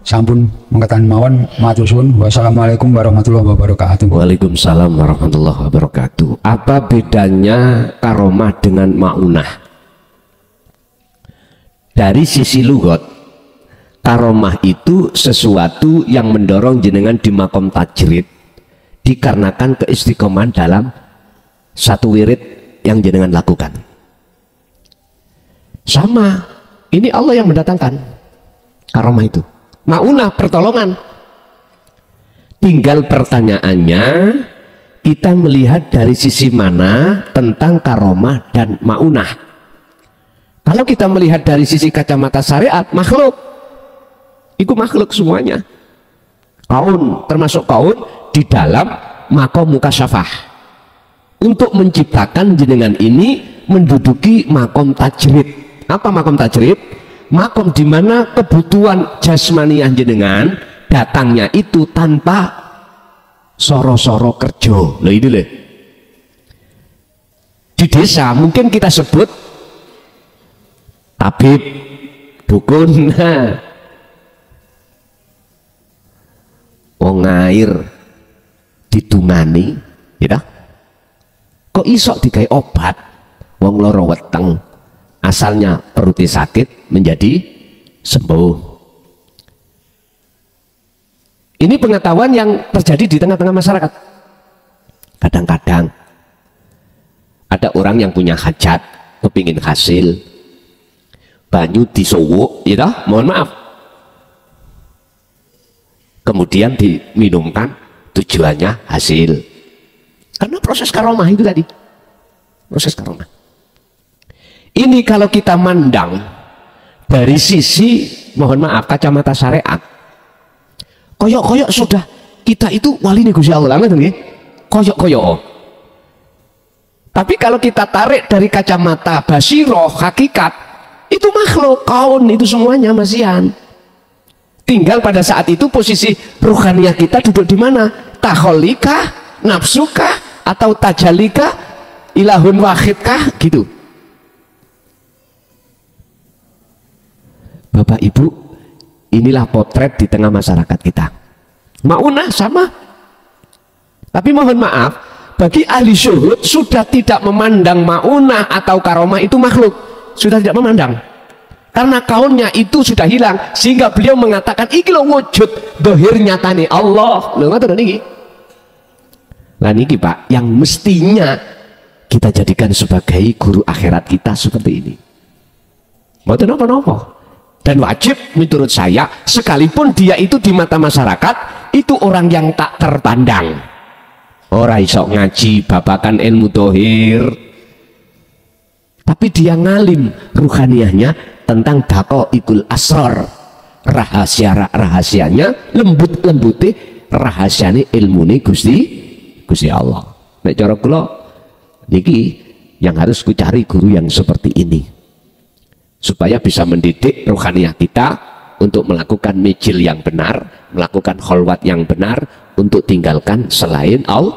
Sampun mengatakan mawon, matur suwun. Wassalamualaikum warahmatullahi wabarakatuh. Waalaikumsalam warahmatullahi wabarakatuh. Apa bedanya karomah dengan maunah? dari sisi lughat, karomah itu sesuatu yang mendorong jenengan di makom tajrid dikarenakan keistiqomahan dalam satu wirid yang jenengan lakukan. Sama, ini Allah yang mendatangkan karomah itu, maunah, pertolongan. Tinggal pertanyaannya, kita melihat dari sisi mana tentang karomah dan maunah. Kalau kita melihat dari sisi kacamata syariat, makhluk itu makhluk semuanya, kaun termasuk kaun di dalam makom mukasyafah untuk menciptakan jenengan ini menduduki makom tajrid. Apa makom tajrid? Makom di mana kebutuhan jasmaniah jenengan datangnya itu tanpa soro-soro kerja. Loh itu loh. Di desa mungkin kita sebut tabib, dukun, wong air ditungani, gitu. Kok iso digawe obat wong loro weteng, asalnya perutnya sakit menjadi sembuh. Ini pengetahuan yang terjadi di tengah-tengah masyarakat. Kadang-kadang ada orang yang punya hajat, kepingin hasil, banyu disowok, gitu, mohon maaf, kemudian diminumkan, tujuannya hasil. Karena proses karomah itu tadi, proses karomah. Ini kalau kita mandang dari sisi, mohon maaf, kacamata syariat, koyok-koyok sudah kita itu wali nih Gusti Allah, koyok-koyok. Tapi kalau kita tarik dari kacamata basiroh, hakikat, itu makhluk, kaun, itu semuanya masihan. Tinggal pada saat itu posisi ruhaniyah kita duduk di mana? Takholikah, nafsukah, atau tajalika, ilahun wahidkah, gitu. Bapak Ibu, inilah potret di tengah masyarakat kita. Maunah sama. Tapi mohon maaf, bagi ahli syuhud sudah tidak memandang maunah atau karomah itu makhluk, sudah tidak memandang. Karena kaunnya itu sudah hilang, sehingga beliau mengatakan iki lo wujud dohir nyatane Allah. Lho ngoten niki. Lah niki Pak, yang mestinya kita jadikan sebagai guru akhirat kita seperti ini. Mboten napa-napa. Dan wajib menurut saya, sekalipun dia itu di mata masyarakat itu orang yang tak terpandang, orang iso ngaji babakan ilmu dohir, tapi dia ngalim ruhaniyahnya tentang daqaiqul asrar, rahasianya lembut-lembute rahasiane ilmune Gusti Allah. Nek cara kula niki yang harus ku cari guru yang seperti ini, supaya bisa mendidik rohaniyah kita untuk melakukan mijil yang benar, melakukan kholwat yang benar, untuk tinggalkan selain Allah.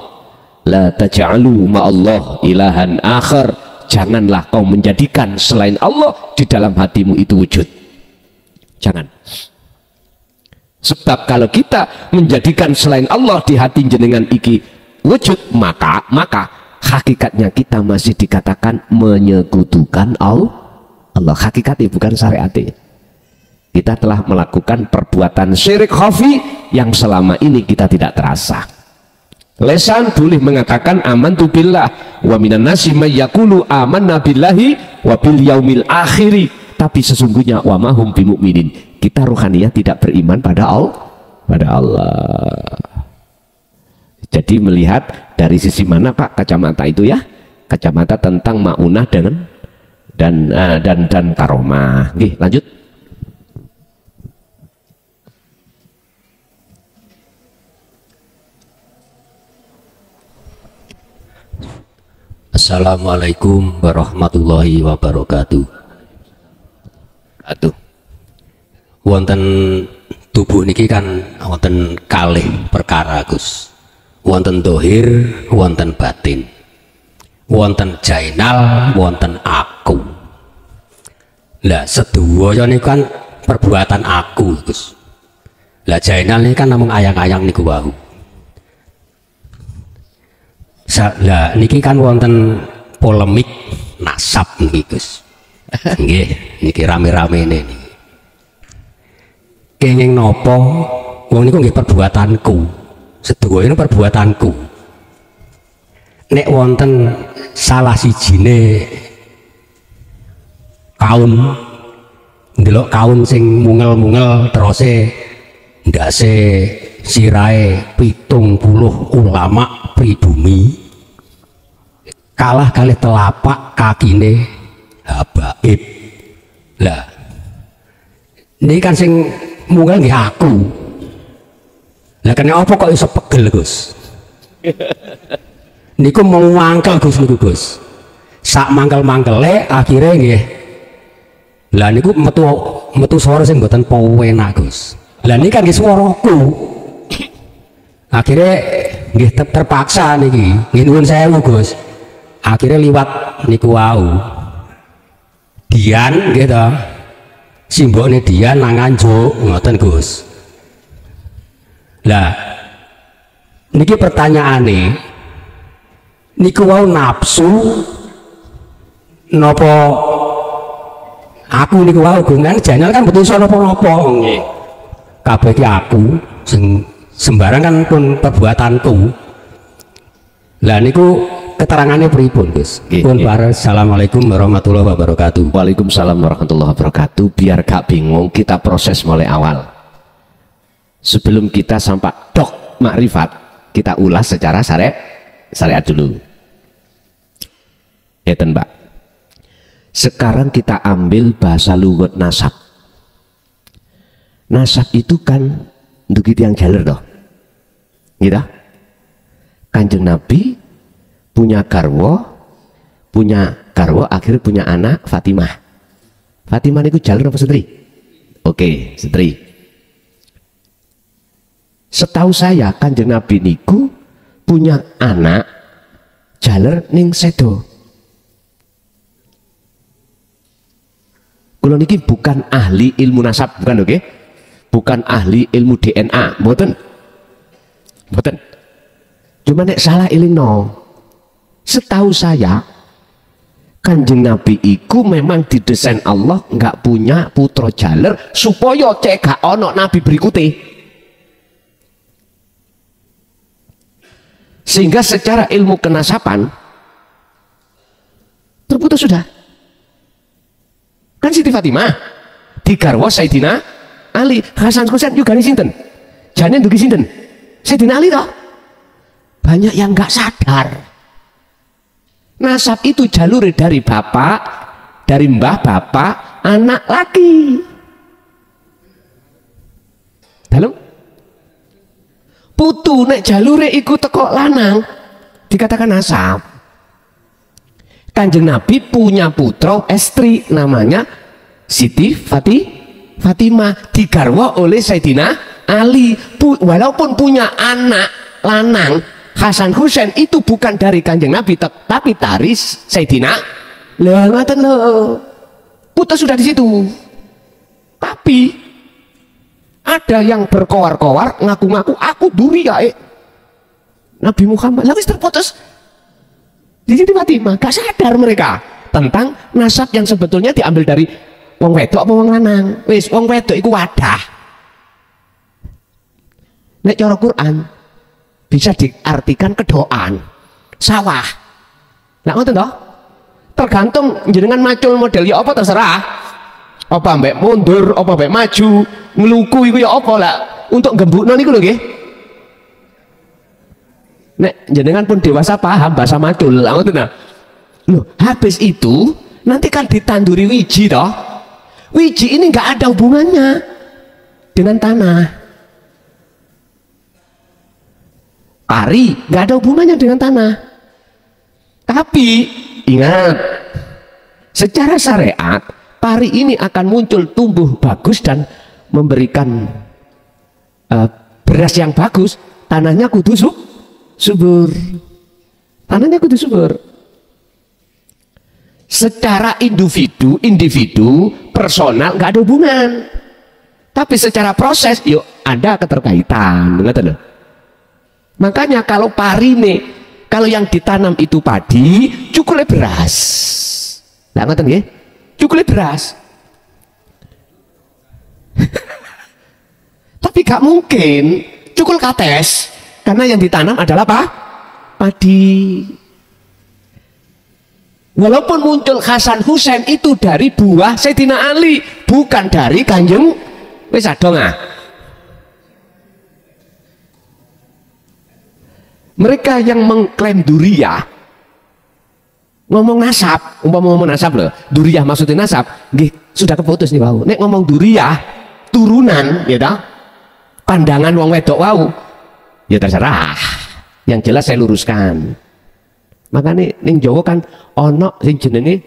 La taj'alu ma'allah ilahan akhar, janganlah kau menjadikan selain Allah di dalam hatimu itu wujud. Jangan. Sebab kalau kita menjadikan selain Allah di hati jenengan iki wujud, maka hakikatnya kita masih dikatakan menyekutukan Allah. Hakikatnya bukan syariatnya. Kita telah melakukan perbuatan syirik khafi yang selama ini kita tidak terasa. Lesan boleh mengatakan amantu billah wa minan nasi may yaqulu amanna billahi wa bil yaumil akhir, tapi sesungguhnya wa mahum bimu'minin. Kita ruhaniyah tidak beriman pada Allah. Jadi melihat dari sisi mana Pak kacamata itu ya? Kacamata tentang maunah dan karomah. Oke, lanjut. Assalamualaikum warahmatullahi wabarakatuh. Aduh. Wonten tubuh niki kan wonten kalih perkara Gus. Wonten dohir, wonten batin. Wonten jainal, wonten aku. Lah sedaya niku kan perbuatan aku Gus. Lah jainal ini kan namung ayang-ayang niku wau. Lah niki kan wonten polemik nasab niki Gus. Nggih, niki rame-rame ini. Kenging nopo? Wong niku nggih perbuatanku. Sedaya perbuatanku. Nek wonten salah sijine kaum ndelok kaum sing mungel-mungel terose ndase sirahe 70 ulama pribumi kalah kali telapak kakine Habaib. Lah ini kan sing mungel nggih aku. Lah kena apa kok iso pegel Gus? Niku mau mangkel Gus niku Gus. Sak mangkel-mangkele akhirnya nggih. Lah niku metu suara sing mboten penak Gus. Lah niki kan nggih swaraku. Akhirnya nggih terpaksa niki. Nggih nuwun sewu Gus. Akhirnya liwat niku wau. Dian nggih to. Simbokne Dian nang Nganjuk ngoten Gus. Lah niki pertanyaane niku wau nafsu napa aku niku wau gungan jangan kan betul sono napa nggih kabeh iki aku sing sembarang kan pun perbuatanku. Lah niku keterangannya pripun Gus? Pun para assalamualaikum warahmatullahi wabarakatuh. Waalaikumsalam warahmatullahi wabarakatuh. Biar gak bingung kita proses mulai awal. Sebelum kita sampai dok makrifat, kita ulas secara syariat dulu. Ngeten Mbak. Sekarang kita ambil bahasa lugat nasab. Nasab itu kan untuk yang jaler toh. Gitu? Kanjeng Nabi punya garwo akhirnya punya anak Fatimah. Fatimah itu jaler apa setri? Oke, setri. Setahu saya Kanjeng Nabi niku punya anak jaler ning sedo. Kulo niki bukan ahli ilmu nasab, bukan oke? Bukan ahli ilmu DNA, mboten. Mboten. Cuma nek salah ilino. Setahu saya Kanjeng Nabi iku memang didesain Allah nggak punya putra jaler supaya cek ono nabi berikutnya. Sehingga secara ilmu kenasaban terputus sudah. Kan Siti Fatimah digarwa Sayyidina Ali, Hasan Husain juga nih sinten. Jane dugi sinten? Sayyidina Ali toh. Banyak yang nggak sadar. Nasab itu jalur dari bapak, dari mbah bapak, anak laki. Dalam putu nek jalure iku teko lanang dikatakan nasab. Kanjeng Nabi punya putra estri namanya Siti Fatimah digarwa oleh Sayyidina Ali. Walaupun punya anak lanang Hasan Husain itu bukan dari Kanjeng Nabi tapi dari Sayyidina. Lah ngoten lho. Putus sudah di situ. Tapi ada yang berkoar-koar ngaku-ngaku aku duri ya Nabi Muhammad. Lah wis terputus di Siti Fatimah. Gak sadar mereka tentang nasab yang sebetulnya diambil dari wong wedok apa wong lanang. Wis wong wedok iku wadah. Nek cara Quran bisa diartikan kedoan, sawah. Lah ngoten toh? Tergantung jenengan macul model ya apa terserah. Apa mbek mundur, apa mbek maju, ngeluku iku ya apa lah untuk gembukno niku lho nggih. Nek jenengan pun dewasa paham bahasa macul. Lah ngoten nah. Loh, habis itu nanti kan ditanduri wiji toh. Wiji ini enggak ada hubungannya dengan tanah. Pari nggak ada hubungannya dengan tanah. Tapi ingat, secara syariat pari ini akan muncul tumbuh bagus dan memberikan beras yang bagus. Tanahnya kudu subur. Tanahnya kudu subur. Secara individu personal nggak ada hubungan. Tapi secara proses yuk ada keterkaitan. Ngerti loh? Makanya kalau parine, kalau yang ditanam itu padi, cukup beras. Lah ngoten nggih. cukule beras. Tapi gak mungkin cukul kates, karena yang ditanam adalah apa? Padi. Walaupun muncul Hasan Husain itu dari buah Sayyidina Ali, bukan dari Kanjeng. Wis adong ah. Mereka yang mengklaim duriyah, ngomong nasab, ngomong nasab loh, duriyah maksudnya nasab, nggih sudah keputus nih wau. Nek ngomong duriyah, turunan, ya dah, pandangan wong wedok wau, ya terserah. Yang jelas saya luruskan. Makanya ning Jawa kan ono sing jenenge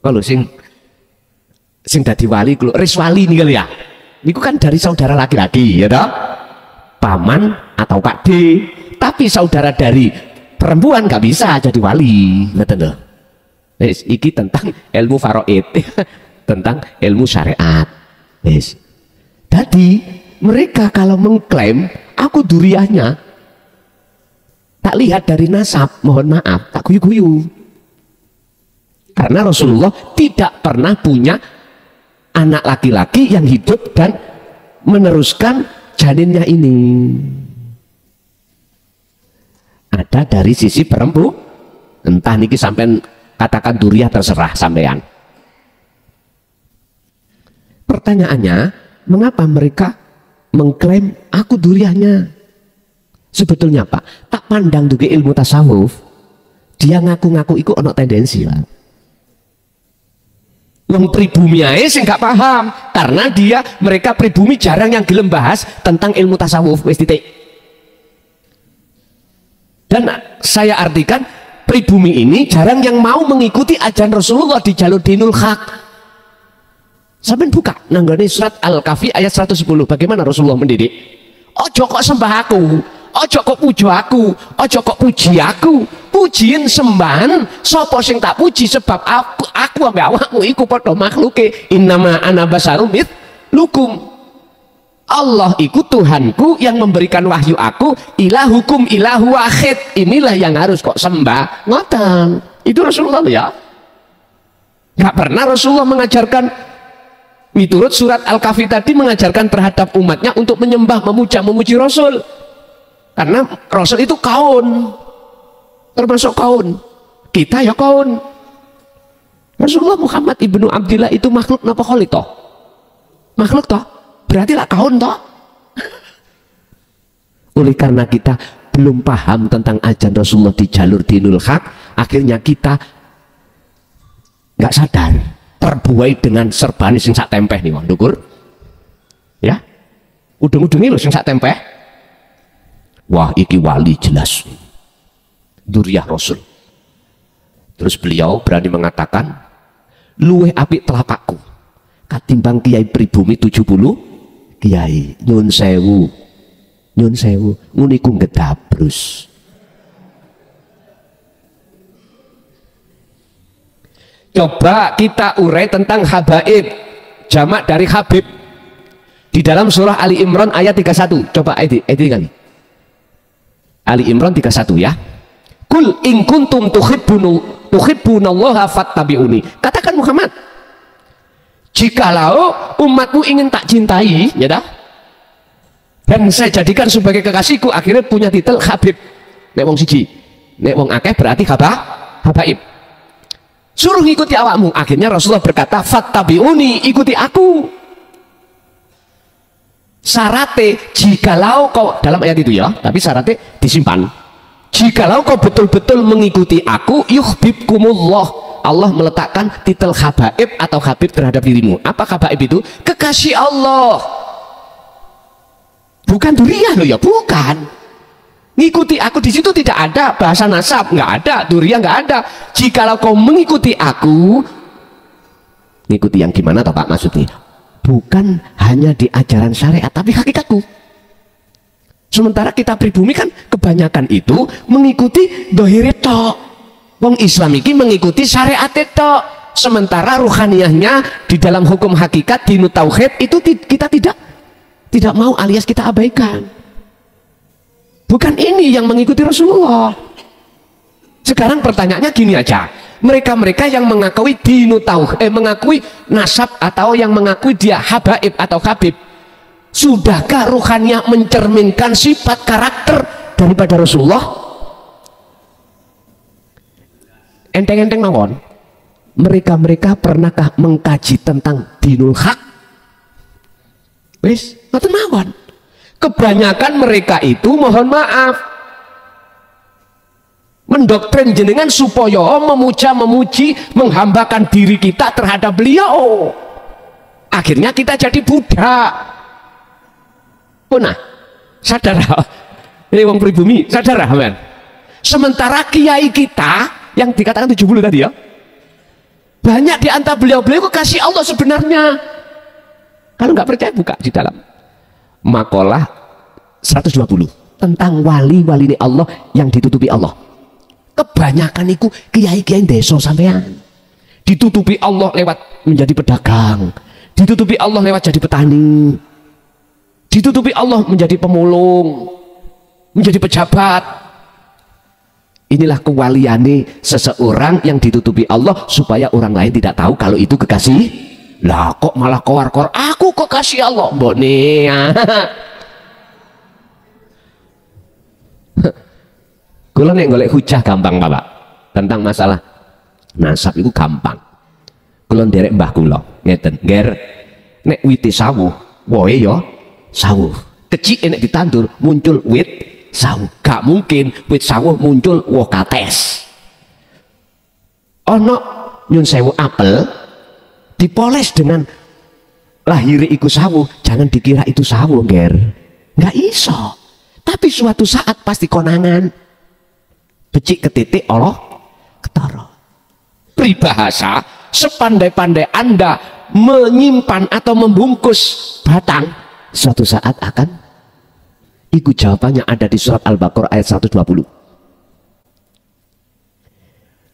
kalau sing dadi wali kulo Riswali nih kali ya. Niku kan dari saudara laki-laki, ya toh? Paman atau Pak D. Tapi saudara dari perempuan gak bisa jadi wali, betul loh. Wes iki tentang ilmu faraid, tentang ilmu syariat. Wes. Jadi mereka kalau mengklaim aku duriyahnya, tak lihat dari nasab, mohon maaf, tak guyu-guyu. Karena Rasulullah tidak pernah punya anak laki-laki yang hidup dan meneruskan janinnya ini. Ada dari sisi perempuan, entah niki sampean katakan duriyah terserah sampean. Pertanyaannya, mengapa mereka mengklaim aku duriyahnya? Sebetulnya Pak, tak pandang duge ilmu tasawuf, dia ngaku-ngaku iku ono tendensi lah. Wong pribumi ae sing gak paham, karena mereka pribumi jarang yang gelem bahas tentang ilmu tasawuf, wis titik. Dan saya artikan pribumi ini jarang yang mau mengikuti ajaran Rasulullah di jalur dinul haq. Sampeyan buka nanggone surat Al-Kahfi ayat 110, bagaimana Rasulullah mendidik? Ojo kok sembah aku, ojo kok puji aku, ojo kok puji aku. Pujiin sembahan sapa sing tak puji, sebab aku ambek awakmu iku padha makhluke. Innama ana basarum lukum. Allah iku Tuhanku yang memberikan wahyu aku, ilahukum ilahu wahid. Inilah yang harus kok sembah. Ngoten. Itu Rasulullah ya. Gak pernah Rasulullah mengajarkan, miturut surat Al-Kahfi tadi, mengajarkan terhadap umatnya untuk menyembah, memuja, memuji Rasul. Karena Rasul itu kaun, termasuk kaun. Kita ya kaun. Rasulullah Muhammad ibnu Abdillah itu makhluk napa khaliq toh? Makhluk toh? Berarti lah kaun toh? Oleh karena kita belum paham tentang ajaran Rasulullah di jalur dinul haq, akhirnya kita nggak sadar terbuai dengan serbani sing sak tempeh nih wong ndukur. Ya. Udung-udungi lho sing sak tempeh. Wah, iki wali jelas. Duriyah Rasul. Terus beliau berani mengatakan, luweh apik telapakku katimbang kiai pribumi 70 kiai. Nyun sewu, nyun sewu, nguniku ngedabrus. Coba kita urai tentang habaib, jamak dari habib, di dalam surah Ali Imran ayat 31. Coba ayat kali. Ali Imran 31 ya. Kul in kuntum tuhibbunallaha fattabi'uni. Katakan Muhammad, jikalau umatmu ingin tak cintai, ya dah, dan saya jadikan sebagai kekasihku, akhirnya punya titel habib. Nek wong siji, nek wong akeh berarti habaib. Suruh ngikuti awakmu. Akhirnya Rasulullah berkata, fattabi'uni, ikuti aku. Syaratnya, jikalau kau, dalam ayat itu ya, tapi syaratnya disimpan, jikalau kau betul-betul mengikuti aku, yuhibbukumullah, Allah meletakkan titel habaib atau habib terhadap dirimu. Apa habaib itu? Kekasih Allah. Bukan duriyah loh ya, bukan. Ngikuti aku di situ tidak ada bahasa nasab, nggak ada, duriyah nggak ada. Jikalau kau mengikuti aku, ngikuti yang gimana toh Pak maksudnya? Bukan hanya di ajaran syariat, tapi hakikatku. Sementara kita pribumi kan kebanyakan itu mengikuti dohir tok. Wong Islam ini mengikuti syariat tok. Sementara ruhaniyahnya di dalam hukum hakikat dinut tauhid itu kita tidak mau, alias kita abaikan. Bukan ini yang mengikuti Rasulullah. Sekarang pertanyaannya gini aja, mereka-mereka yang mengakui mengakui nasab atau yang mengakui dia habaib atau habib. Sudahkah ruhannya mencerminkan sifat karakter daripada Rasulullah? Enteng-enteng mawon. Mereka-mereka pernahkah mengkaji tentang dinul haq? Wis, ngoten mawon. Kebanyakan mereka itu mohon maaf mendoktrin jenengan supaya memuja-memuji, menghambakan diri kita terhadap beliau. Akhirnya kita jadi budak. Punah, sadar wong pribumi, sadar men. Sementara kiai kita yang dikatakan 70 tadi ya, banyak di antara beliau-beliau kekasih Allah sebenarnya. Kalau nggak percaya buka di dalam makalah 120 tentang wali-wali Allah yang ditutupi Allah. Kebanyakan itu kiai-kiai desa sampean ditutupi Allah lewat menjadi pedagang, ditutupi Allah lewat jadi petani, ditutupi Allah menjadi pemulung, menjadi pejabat. Inilah kewaliane seseorang yang ditutupi Allah supaya orang lain tidak tahu kalau itu kekasih. Lah kok malah kowar-kowar aku kekasih Allah mbok nih. Kula nek golek hujah gampang Bapak tentang masalah nasab itu gampang. Kula nderek mbah kula ngeten, ngger nek wite sawuh, wohe ya sawuh. Kecik nek ditandur muncul wit sawuh. Gak mungkin wit sawuh muncul woh kates. Ono nyun sewu apel dipoles dengan lahir iku sawuh, jangan dikira itu sawuh ngger. Nggak iso. Tapi suatu saat pasti konangan. Becik ketitik Allah ketara. Peribahasa, sepandai-pandai Anda menyimpan atau membungkus batang, suatu saat akan ikut. Jawabannya ada di surat Al-Baqarah ayat 120.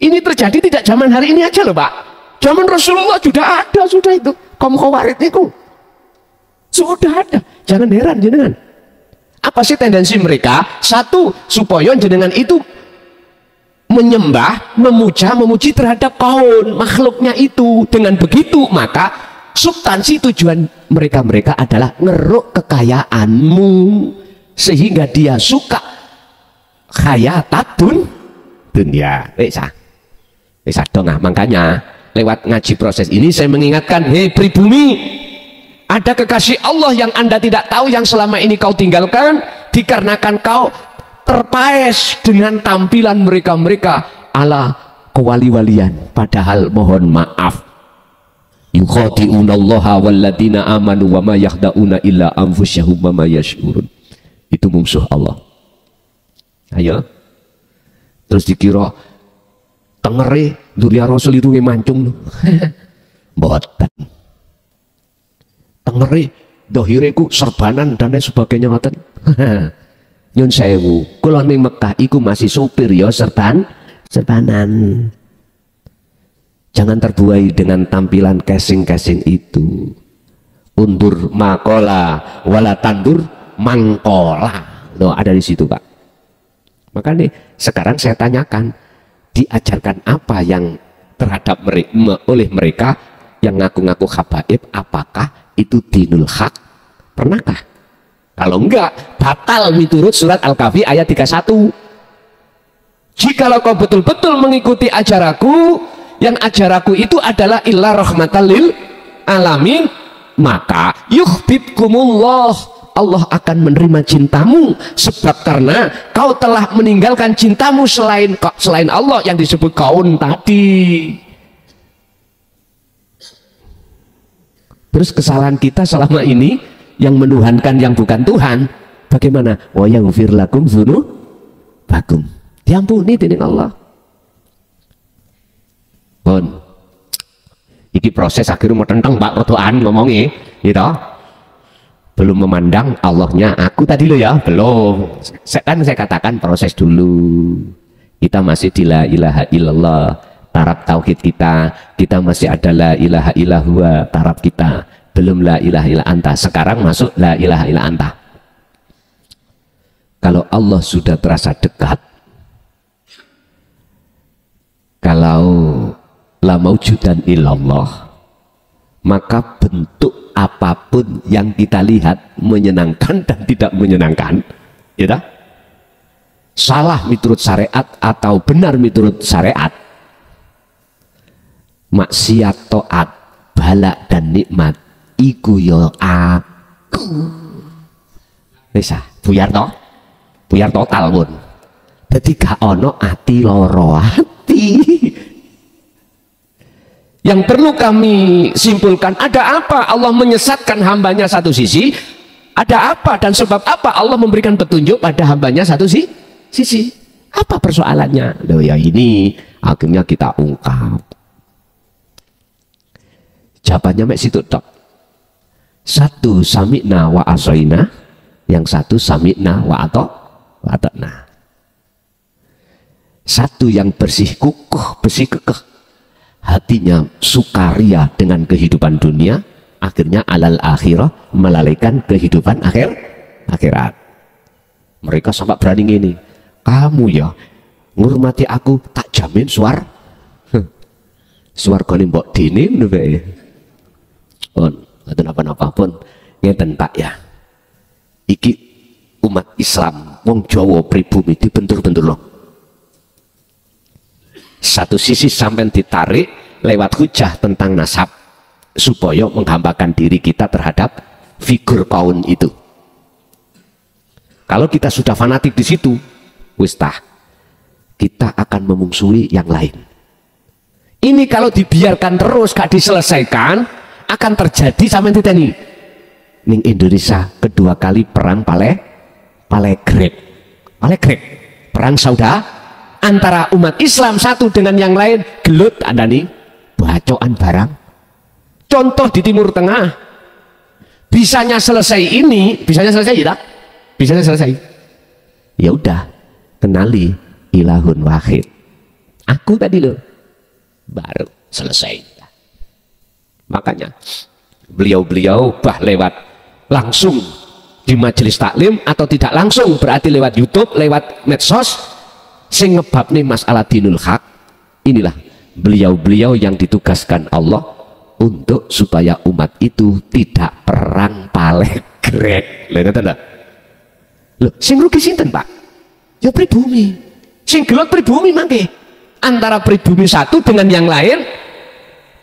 Ini terjadi tidak zaman hari ini aja loh Pak. Zaman Rasulullah sudah ada, sudah itu kaum khawarid itu sudah ada. Jangan heran jenengan. Apa sih tendensi mereka? Satu, supaya jenengan itu menyembah, memuja, memuji terhadap kaum makhluknya itu. Dengan begitu maka substansi tujuan mereka adalah ngeruk kekayaanmu sehingga dia suka khayatatun dunia. Bisa dong. Makanya lewat ngaji proses ini saya mengingatkan, hei pribumi, ada kekasih Allah yang Anda tidak tahu yang selama ini kau tinggalkan dikarenakan kau terpaes dengan tampilan mereka ala kewali-walian. Padahal mohon maaf, yukhadi'unallaha walladina amanu wa ma yakhda'una illa anfusahum wa ma yash'urun. Itu musuh Allah. Ayo terus dikira tengere duria Rasul itu mancung. Mboten. Tengere dohireku serbanan dan lain sebagainya ngoten. Nyun sewu, kula ning Mekah iku masih sopir ya serbanan. Jangan terbuai dengan tampilan casing-casing itu. Undur makola wala tandur mangkola. Loh, ada di situ Pak. Makanya sekarang saya tanyakan, diajarkan apa yang terhadap oleh mereka yang ngaku-ngaku habaib? Apakah itu dinul haq? Pernahkah? Kalau enggak, batal miturut surat Al-Kahfi ayat 31. Jikalau kau betul-betul mengikuti ajaraku, yang ajaraku itu adalah illa rahmatan lil alamin, maka yuhibbukumullah, Allah akan menerima cintamu, sebab karena kau telah meninggalkan cintamu selain Allah yang disebut kaun tadi. Terus kesalahan kita selama ini yang menuhankan yang bukan Tuhan, bagaimana? Wa yaghfir lakum dzunubakum, diampuni dening Allah. Pun iki proses akhirnya mau tentang Pak Rodoan ngomongnya gitu, belum memandang Allahnya aku tadi lo ya, belum. Kan saya katakan proses dulu, kita masih di la ilaha illallah taraf tauhid kita masih ada la ilaha illahua taraf kita, belum la ilaha illa anta. Sekarang masuk la ilaha illa anta. Kalau Allah sudah terasa dekat, kalau la maujudan illallah, maka bentuk apapun yang kita lihat menyenangkan dan tidak menyenangkan, ya tak? Salah miturut syariat atau benar miturut syariat, maksiat, taat, balak dan nikmat iku yo aku. Bisa buyar total pun. Jadi gak ono ati loro ati. Yang perlu kami simpulkan, ada apa Allah menyesatkan hambanya satu sisi, ada apa dan sebab apa Allah memberikan petunjuk pada hambanya satu sisi. Apa persoalannya? Loh ya ini akhirnya kita ungkap. Jawabannya mek situ tok. Satu sami'na wa asoina, yang satu sami'na wa ata'na. Satu yang bersih kukuh, bersih kekeh, hatinya sukaria dengan kehidupan dunia, akhirnya alal akhirah, melalaikan kehidupan akhirat. Mereka sampai berani gini, kamu ya ngurmati aku, tak jamin suargane mbok dene ngono bae. Pun mboten apa-apa pun ngeten Pak ya. Iki umat Islam wong Jawa pribumi dibentur-bentur loh. Satu sisi sampai ditarik lewat hujah tentang nasab supaya menghambakan diri kita terhadap figur kaum itu. Kalau kita sudah fanatik di situ, wis tah, kita akan memungsuhi yang lain. Ini kalau dibiarkan terus gak diselesaikan, akan terjadi sampai titeni. Ning Indonesia kedua kali perang Palegrep, perang saudara antara umat Islam satu dengan yang lain, gelut ada nih bacokan barang. Contoh di Timur Tengah, bisanya selesai ini, bisanya selesai ya, bisanya selesai. Ya udah, kenali ilahun wahid. Aku tadi loh, baru selesai. Makanya beliau-beliau lewat langsung di majelis taklim atau tidak langsung, berarti lewat YouTube, lewat medsos, sing ngebabne masalah dinul haq. Inilah beliau-beliau yang ditugaskan Allah untuk supaya umat itu tidak perang Palegrep. Loh, sing rugi sinten Pak? Ya pribumi. Sing gelot pribumi mangke. Antara pribumi satu dengan yang lain,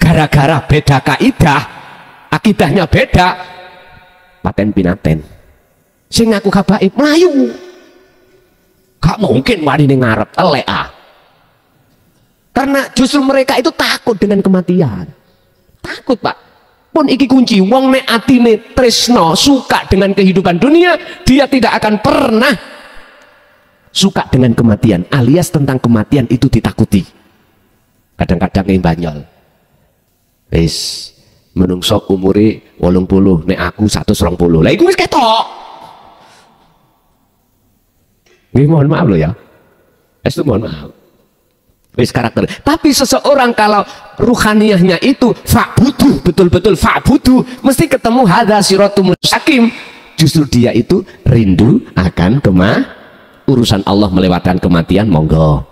gara-gara beda kaidah, akidahnya beda, paten pinaten. Sing ngaku habaib melayu. Gak mungkin wanine ngarep elek ah. Karena justru mereka itu takut dengan kematian. Takut Pak. Pun iki kunci, wong nek atine tresno suka dengan kehidupan dunia, dia tidak akan pernah suka dengan kematian, alias tentang kematian itu ditakuti. Kadang-kadang yang banyol. Wis menungso umure 80, nek aku 120. Lah iku wis ketok. Nggih, mohon maaf loh ya. Itu mohon maaf. Wis karakter. Tapi seseorang kalau ruhaniyahnya itu fa'budu, betul-betul fa'budu, mesti ketemu hadza siratul mustaqim. Justru dia itu rindu akan urusan Allah melewatkan kematian, monggo.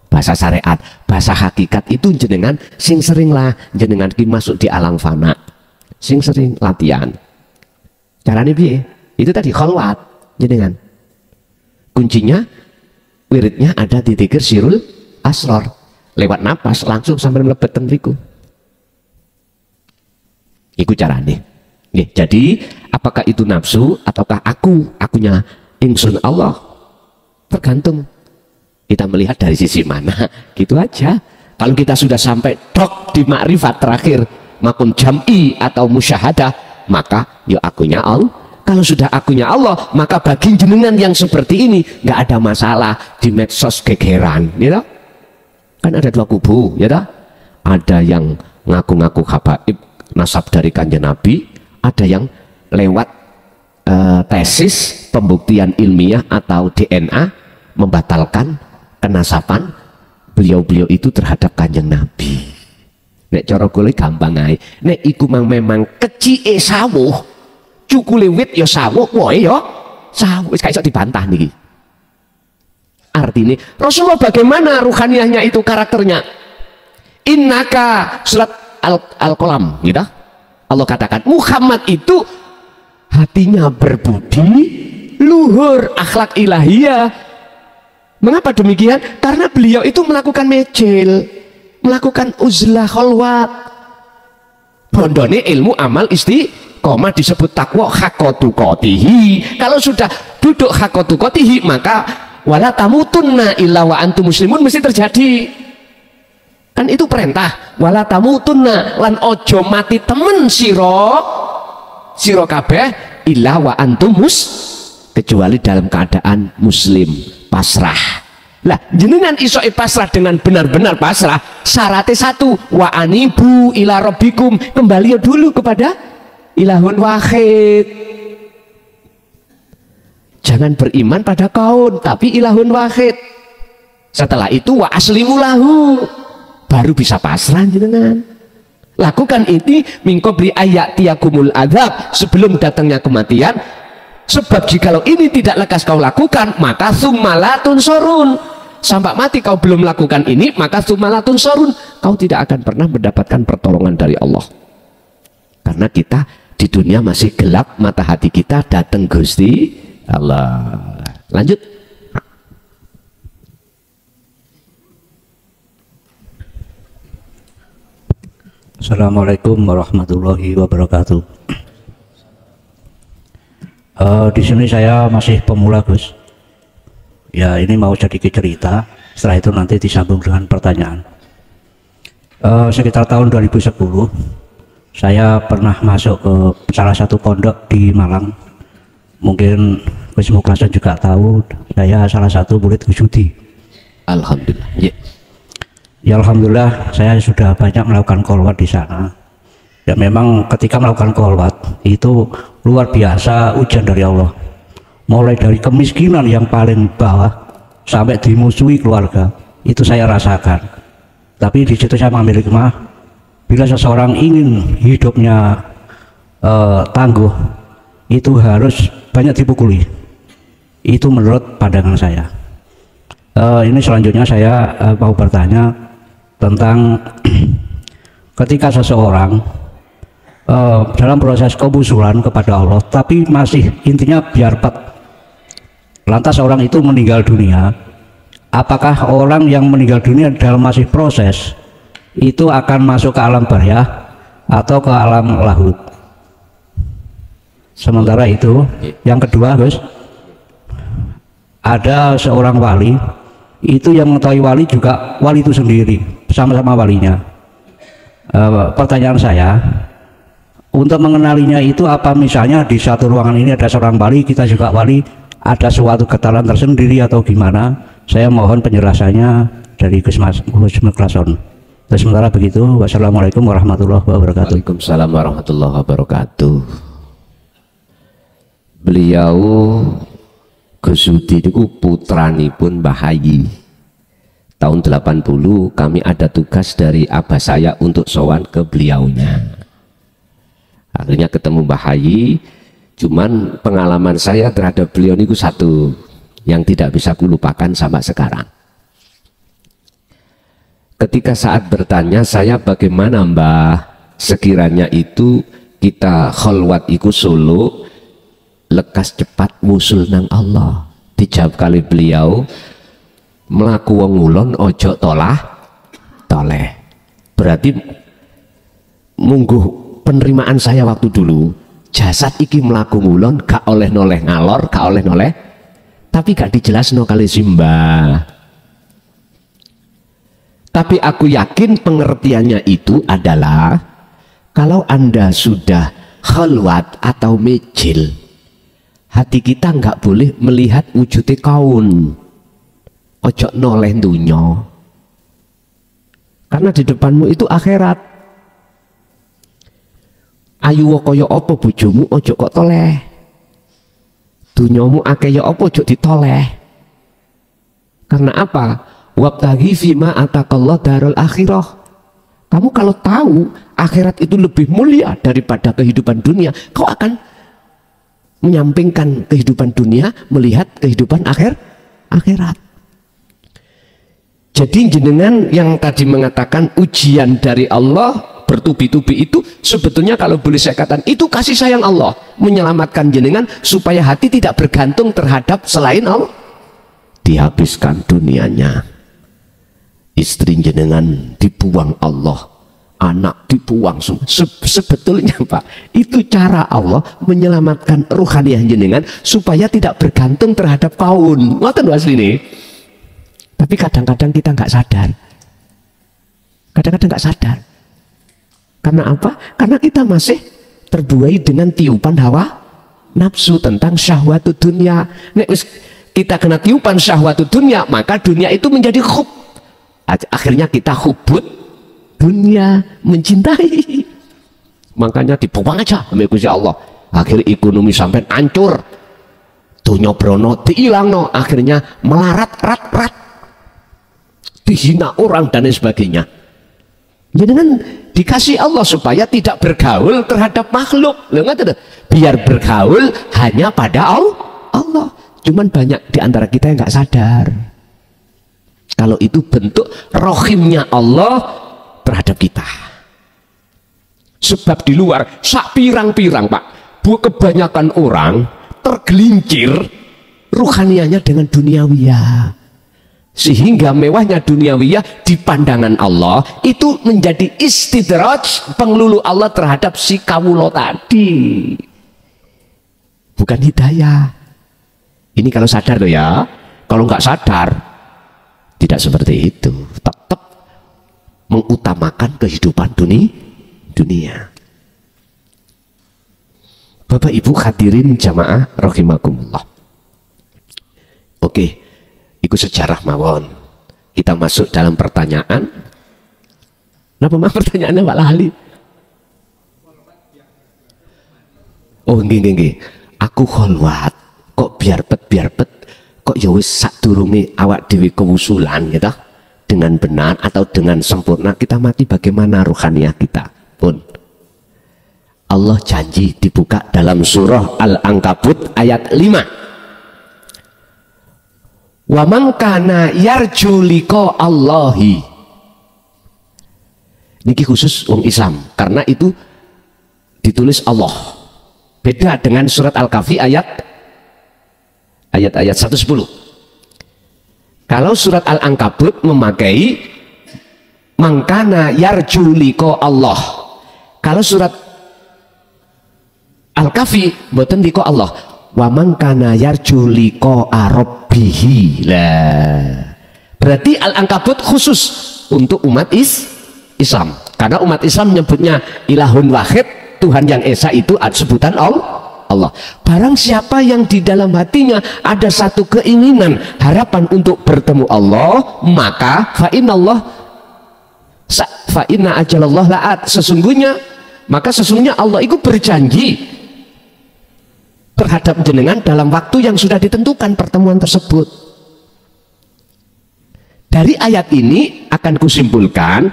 Bahasa syariat, bahasa hakikat itu jenengan sing sering lah jenengan ki masuk di alam fana. Sing sering latihan. Caranya piye? Itu tadi khalwat jenengan. Kuncinya wiridnya ada di dzikir sirul asror, lewat napas langsung sampai mlebet teng mriku. Iku carane. Nggih, jadi apakah itu nafsu ataukah akunya ingsun Allah? Tergantung kita melihat dari sisi mana, gitu aja. Kalau kita sudah sampai dok di makrifat terakhir, makun jam'i atau musyahadah, maka ya akunya Allah. Kalau sudah akunya Allah, maka bagi jenengan yang seperti ini nggak ada masalah di medsos gegeran, ya. Kan ada dua kubu, ya. Ada yang ngaku-ngaku habaib nasab dari kanjeng Nabi, ada yang lewat tesis pembuktian ilmiah atau DNA membatalkan kenasaban beliau-beliau itu terhadap kanjeng Nabi. Nek cara kule gampang ae. Nek iku memang kecike sawuh, cukule wit ya sawuh, woe ya sawuh, wis gak iso dibantah niki. Artinya Rasulullah bagaimana ruhaniyahnya itu, karakternya Innaka surat Al-Qalam, gitu. Allah katakan Muhammad itu hatinya berbudi luhur, akhlak ilahiyah. Mengapa demikian? Karena beliau itu melakukan mecil, melakukan uzlah kholwat. Bondone ilmu amal istiqomah disebut takwa hakotukotihi. Kalau sudah duduk hakotukotihi, maka wala tamutunna illa wa antum muslimun mesti terjadi. Kan itu perintah, wala tamutunna lan ojo mati temen siro kabeh illa wa antum kecuali dalam keadaan muslim pasrah. Lah jenengan isoke pasrah dengan benar-benar pasrah, syaratnya satu, wa anibu ila rabbikum, kembali dulu kepada ilahun wahid. Jangan beriman pada kaun, tapi ilahun wahid. Setelah itu wa aslimu lahu, baru bisa pasrah jenengan. Lakukan ini min qabli ayatiyakumul adzab, sebelum datangnya kematian. Sebab jikalau ini tidak lekas kau lakukan, maka summalatun sorun, sampai mati kau belum lakukan ini, maka summalatun sorun, kau tidak akan pernah mendapatkan pertolongan dari Allah. Karena kita di dunia masih gelap mata hati kita, datang Gusti Allah. Lanjut. Assalamualaikum warahmatullahi wabarakatuh. Di sini saya masih pemula, Gus. Ya, ini mau sedikit cerita. Setelah itu nanti disambung dengan pertanyaan. Sekitar tahun 2010, saya pernah masuk ke salah satu pondok di Malang. Mungkin Gus Muklason juga tahu, saya salah satu murid Gus Yudi. Alhamdulillah. Yeah. Ya alhamdulillah, saya sudah banyak melakukan kholwat di sana. Ya memang ketika melakukan kholwat itu luar biasa ujian dari Allah. Mulai dari kemiskinan yang paling bawah sampai dimusuhi keluarga, itu saya rasakan. Tapi di situ saya mengambil hikmah, bila seseorang ingin hidupnya tangguh, itu harus banyak dipukuli. Itu menurut pandangan saya. Ini selanjutnya saya mau bertanya tentang ketika seseorang dalam proses kebusulan kepada Allah, tapi masih intinya biarpat, lantas orang itu meninggal dunia, apakah orang yang meninggal dunia dalam masih proses itu akan masuk ke alam baryah atau ke alam lahut? Sementara itu yang kedua, Gus, ada seorang wali itu yang mengetahui wali juga wali itu sendiri, sama-sama walinya. Pertanyaan saya, untuk mengenalinya itu apa misalnya di satu ruangan ini ada seorang wali, kita juga wali, ada suatu getaran tersendiri atau gimana? Saya mohon penjelasannya dari Gus Muklason. Sementara begitu, wassalamualaikum warahmatullahi wabarakatuh. Waalaikumsalam warahmatullahi wabarakatuh. Beliau Gus Yudi itu putranipun Mbah Hayi. Tahun 80 kami ada tugas dari abah saya untuk sowan ke beliaunya. Akhirnya ketemu Mbah Hayi, cuman pengalaman saya terhadap beliau ini satu yang tidak bisa kulupakan sampai sekarang. Ketika saat bertanya saya, bagaimana Mbah sekiranya itu kita kholwat iku solo lekas cepat musul nang Allah, dijawab kali beliau, melaku wong ngulon ojo toleh. Berarti mungguh penerimaan saya waktu dulu, jasad iki melaku ngulon gak oleh noleh ngalor, gak oleh noleh, tapi gak dijelasno kali Simbah. Tapi aku yakin pengertiannya itu adalah kalau Anda sudah khalwat atau mejil, hati kita nggak boleh melihat wujudnya kaun, ojo noleh dunyo, karena di depanmu itu akhirat. Ayu kaya apa bojomu, ojo kok toleh. Dunyamu akeh ya apa, ojo ditoleh. Karena apa? Wabtaghi fima atakallah darul akhirah. Kamu kalau tahu akhirat itu lebih mulia daripada kehidupan dunia, kau akan menyampingkan kehidupan dunia, melihat kehidupan akhirat. Jadi jenengan yang tadi mengatakan ujian dari Allah bertubi-tubi itu sebetulnya kalau boleh saya katakan itu kasih sayang Allah menyelamatkan jenengan supaya hati tidak bergantung terhadap selain Allah. Dihabiskan dunianya, istri jenengan dibuang Allah, anak dibuang semua. Sebetulnya Pak, itu cara Allah menyelamatkan ruhaniah jenengan supaya tidak bergantung terhadap kaun. Ngoten asli ini. Tapi kadang-kadang kita nggak sadar. Kadang-kadang nggak sadar. Karena apa? Karena kita masih terbuai dengan tiupan hawa nafsu tentang syahwatu dunia. Nek kita kena tiupan syahwatu dunia, maka dunia itu menjadi khub. Akhirnya kita hubut dunia, mencintai. Makanya dibuang aja sama Gusti Allah. Akhir ekonomi sampai hancur. Dunia brono diilangno, akhirnya melarat-rat-rat. Dihina orang dan lain sebagainya. Jangan dikasih Allah supaya tidak bergaul terhadap makhluk. Biar bergaul hanya pada Allah. Cuman banyak diantara kita yang nggak sadar kalau itu bentuk rohimnya Allah terhadap kita. Sebab di luar sak pirang-pirang Pak, kebanyakan orang tergelincir ruhanianya dengan duniawiyah. Sehingga mewahnya duniawiyah di pandangan Allah itu menjadi istidraj, pengelulu Allah terhadap si kawulo tadi. Bukan hidayah. Ini kalau sadar loh ya. Kalau nggak sadar tidak seperti itu. Tetap mengutamakan kehidupan dunia. Bapak Ibu hadirin jamaah rahimakumullah. Oke. Ikut sejarah mawon. Kita masuk dalam pertanyaan. Napa mah pertanyaannya Pak Lali? Oh nggih. Aku kholwat kok biar pet kok ya wis sadurunge awak dhewe kewusulan gitu. Dengan benar atau dengan sempurna kita mati bagaimana ruhaniah kita pun. Allah janji dibuka dalam surah Al-Ankabut ayat 5. Wa man kana yarju liqa Allahi. Niki khusus wong Islam karena itu ditulis Allah. Beda dengan surat Al-Kahfi ayat 110. Kalau surat Al-Ankabut memakai man kana yarju liqa Allah. Kalau surat Al-Kahfi mboten liqa Allah. Wa man kana yarju liqa'a rabbih. Lah. Berarti Al-Ankabut khusus untuk umat Islam. Karena umat Islam menyebutnya ilahun wahid, Tuhan yang esa itu sebutan Allah. Barang siapa yang di dalam hatinya ada satu keinginan, harapan untuk bertemu Allah, maka fa inna ajalallah la'at. Sesungguhnya Allah itu berjanji terhadap jenengan dalam waktu yang sudah ditentukan pertemuan tersebut. Dari ayat ini akan kusimpulkan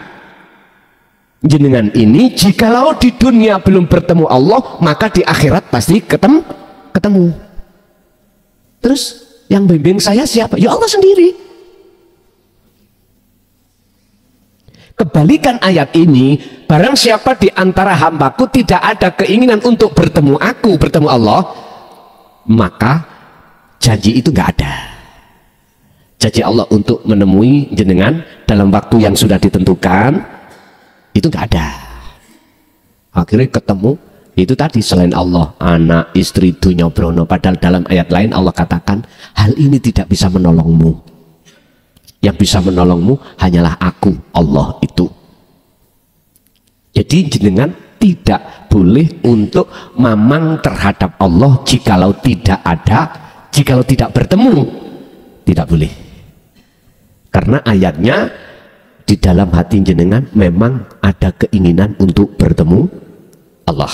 jenengan ini jikalau di dunia belum bertemu Allah maka di akhirat pasti ketemu. Terus yang bimbing saya siapa? Ya Allah sendiri. Kebalikan ayat ini, barang siapa di antara hambaku tidak ada keinginan untuk bertemu Allah, maka janji itu nggak ada. Janji Allah untuk menemui jenengan dalam waktu yang sudah ditentukan itu nggak ada. Akhirnya ketemu itu tadi selain Allah, anak, istri, dunya, brono. Padahal dalam ayat lain Allah katakan hal ini tidak bisa menolongmu. Yang bisa menolongmu hanyalah aku, Allah itu. Jadi jenengan tidak boleh untuk mamang terhadap Allah jikalau tidak bertemu, tidak boleh. Karena ayatnya di dalam hati jenengan memang ada keinginan untuk bertemu Allah.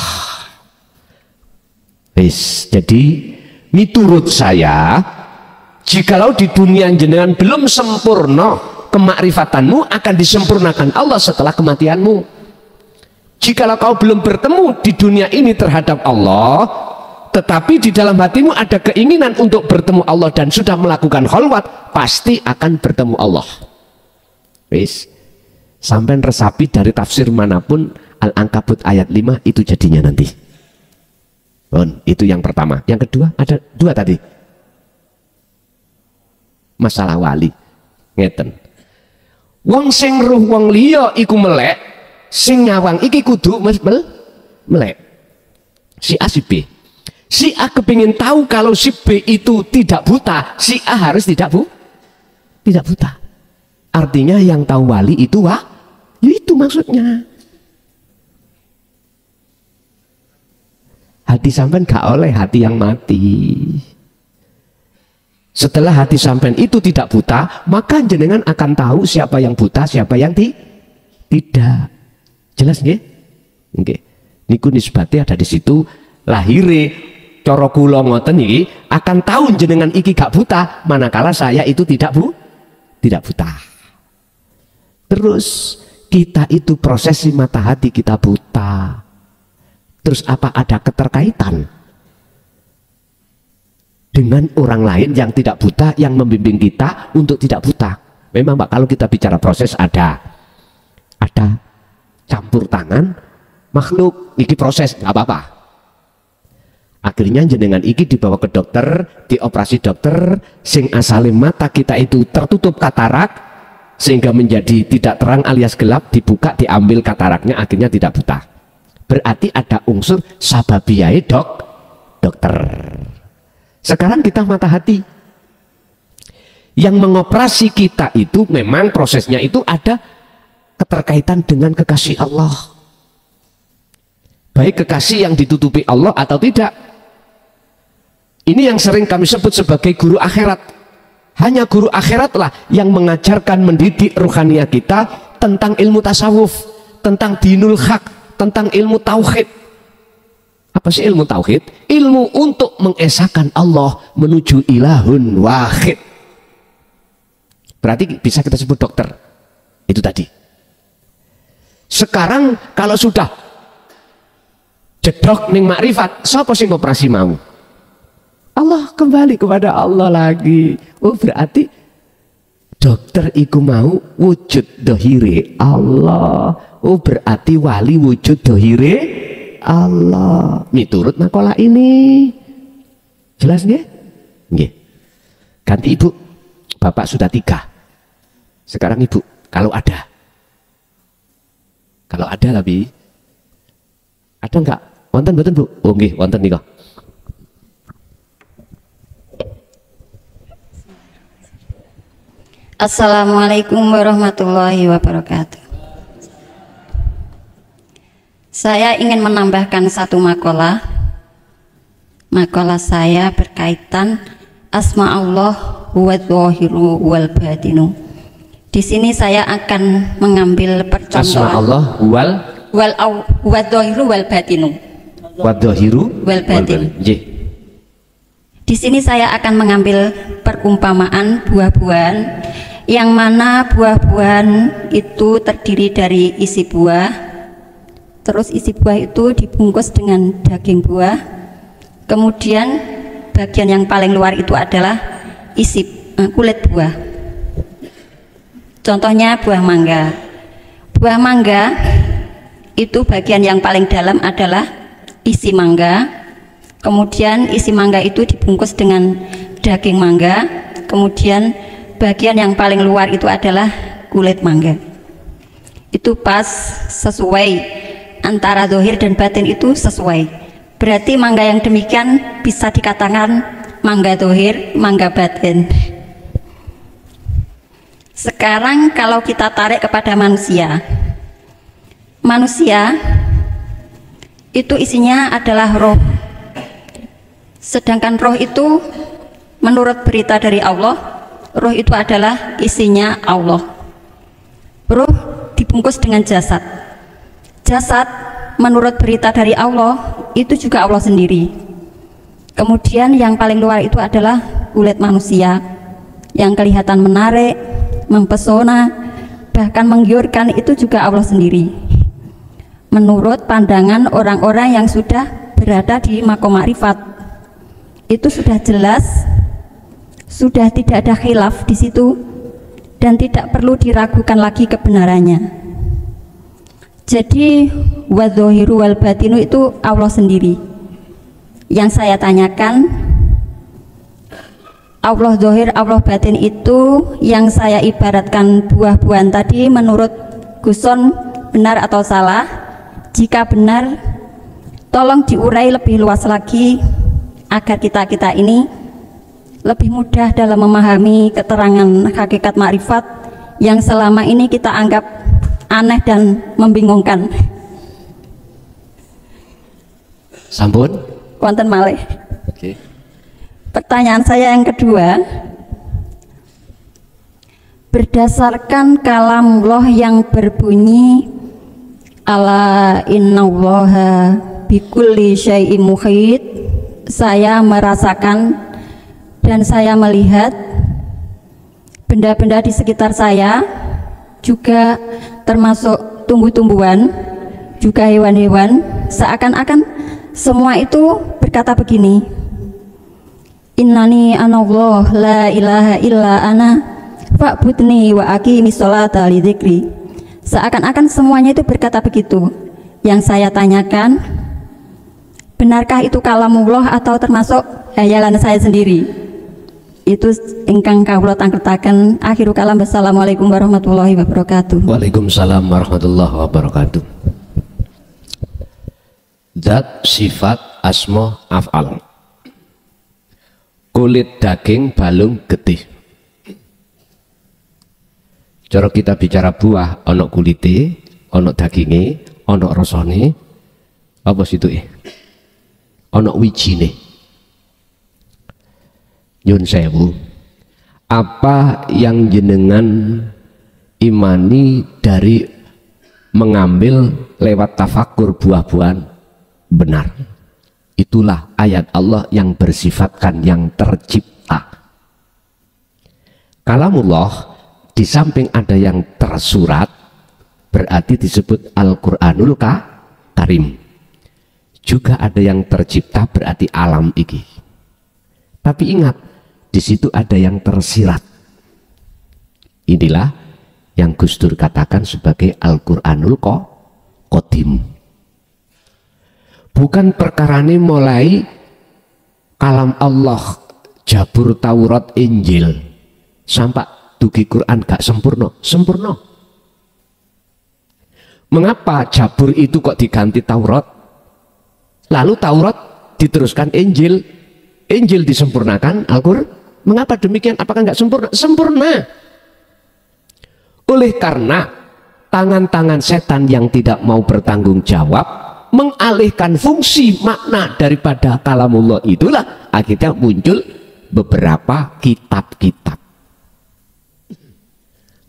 Jadi miturut saya, jikalau di dunia jenengan belum sempurna kemakrifatanmu, akan disempurnakan Allah setelah kematianmu. Jikalau kau belum bertemu di dunia ini terhadap Allah, tetapi di dalam hatimu ada keinginan untuk bertemu Allah dan sudah melakukan kholwat, pasti akan bertemu Allah. Wis. Sampai resapi dari tafsir manapun Al-Ankabut ayat 5 itu jadinya nanti. Itu yang pertama. Yang kedua ada dua tadi. Masalah wali. Ngeten. Wong sing ruh wong liya iku melek, sing nyawang iki kudu melek. Si A si B. Si A kepingin tahu kalau si B itu tidak buta, si A harus tidak buta. Artinya yang tahu wali itu ya itu maksudnya. Hati sampean gak oleh hati yang mati. Setelah hati sampean itu tidak buta, maka jenengan akan tahu siapa yang buta, siapa yang tidak. Jelas nggih? Nggih. Niku nisbate ada di situ. Lahire cara kula ngoten iki akan tahu jenengan iki gak buta, manakala saya itu tidak buta. Terus kita itu prosesi mata hati kita buta. Terus apa ada keterkaitan dengan orang lain yang tidak buta yang membimbing kita untuk tidak buta? Memang Pak, kalau kita bicara proses ada campur tangan makhluk, iki proses nggak apa-apa. Akhirnya jenengan iki dibawa ke dokter, dioperasi dokter, sing asale mata kita itu tertutup katarak sehingga menjadi tidak terang alias gelap, dibuka, diambil kataraknya, akhirnya tidak buta. Berarti ada unsur sababiyai dokter. Sekarang kita mata hati. Yang mengoperasi kita itu memang prosesnya itu ada keterkaitan dengan kekasih Allah. Baik kekasih yang ditutupi Allah atau tidak. Ini yang sering kami sebut sebagai guru akhirat. Hanya guru akhiratlah yang mengajarkan, mendidik ruhaniah kita tentang ilmu tasawuf, tentang dinul haq, tentang ilmu tauhid. Apa sih ilmu tauhid? Ilmu untuk mengesahkan Allah menuju ilahun wahid. Berarti bisa kita sebut dokter. Itu tadi. Sekarang kalau sudah jedok ning makrifat, sapa sing operasi mau? Allah, kembali kepada Allah lagi. Oh berarti dokter iku mau wujud dohire Allah. Oh berarti wali wujud dohire Allah. Miturut makola ini. Jelas nggih? Nggih. Ganti ibu. Bapak sudah 3. Sekarang ibu, kalau ada. Kalau ada tapi ada enggak? Wonten mboten Bu? Oh nggih, wonten nika. Assalamualaikum warahmatullahi wabarakatuh. Saya ingin menambahkan satu makalah. Makalah saya berkaitan asma Allah huwa dhahiru wal batinu. Di sini saya akan mengambil percontohan asma Allah huwa dhahiru wal batinu. Wa dhahiru wal batin. Nggih. Di sini saya akan mengambil perumpamaan buah-buahan, yang mana buah-buahan itu terdiri dari isi buah, terus isi buah itu dibungkus dengan daging buah, kemudian bagian yang paling luar itu adalah isi kulit buah. Contohnya buah mangga. Buah mangga itu bagian yang paling dalam adalah isi mangga, kemudian isi mangga itu dibungkus dengan daging mangga, kemudian bagian yang paling luar itu adalah kulit mangga. Itu pas sesuai, antara zahir dan batin itu sesuai. Berarti mangga yang demikian bisa dikatakan mangga zahir, mangga batin. Sekarang kalau kita tarik kepada manusia, manusia itu isinya adalah roh. Sedangkan roh itu menurut berita dari Allah, roh itu adalah isinya Allah. Roh dibungkus dengan jasad. Jasad menurut berita dari Allah itu juga Allah sendiri. Kemudian yang paling luar itu adalah kulit manusia yang kelihatan menarik, mempesona, bahkan menggiurkan, itu juga Allah sendiri. Menurut pandangan orang-orang yang sudah berada di makom ma'rifat, itu sudah jelas, sudah tidak ada khilaf di situ dan tidak perlu diragukan lagi kebenarannya. Jadi wadzohiru wal batinu itu Allah sendiri. Yang saya tanyakan, Allah zahir, Allah batin itu yang saya ibaratkan buah-buahan tadi, menurut Guson benar atau salah? Jika benar, tolong diurai lebih luas lagi agar kita ini lebih mudah dalam memahami keterangan hakikat makrifat yang selama ini kita anggap aneh dan membingungkan. Sampun? Wonten malih. Oke. Pertanyaan saya yang kedua, berdasarkan kalamullah yang berbunyi ala innallaha bikulli syai'in muhit, saya merasakan dan saya melihat benda-benda di sekitar saya, juga termasuk tumbuh-tumbuhan, juga hewan-hewan, seakan-akan semua itu berkata begini, innani anallah la ilaha illa ana fa'budni wa aqimis sholata li dzikri. Seakan-akan semuanya itu berkata begitu. Yang saya tanyakan, benarkah itu kalamullah atau termasuk hayalan saya sendiri? Itu ingkang kawula tangkretaken. Akhiru kalam, wassalamualaikum warahmatullahi wabarakatuh. Waalaikumsalam warahmatullahi wabarakatuh. Zat, sifat, asma, af'al. Kulit, daging, balung, getih. Cara kita bicara buah, ono kulite, ono daginge, ono rasane, apa situ ono wijine. Nyun sewu, apa yang jenengan imani dari mengambil lewat tafakur buah-buahan benar? Itulah ayat Allah yang bersifatkan yang tercipta. Kalamullah di samping ada yang tersurat, berarti disebut Al-Quranul Karim. Juga ada yang tercipta, berarti alam iki. Tapi ingat, di situ ada yang tersirat. Inilah yang Gus Dur katakan sebagai Al-Quranul Qadim. Bukan perkarane mulai kalam Allah, Jabur, Taurat, Injil, sampai dugi Quran gak sempurna. Sempurna. Mengapa Jabur itu kok diganti Taurat? Lalu Taurat diteruskan Injil, Injil disempurnakan Al-Quran. Mengapa demikian? Apakah nggak sempurna? Sempurna. Oleh karena tangan-tangan setan yang tidak mau bertanggung jawab mengalihkan fungsi makna daripada kalamullah, itulah akhirnya muncul beberapa kitab-kitab.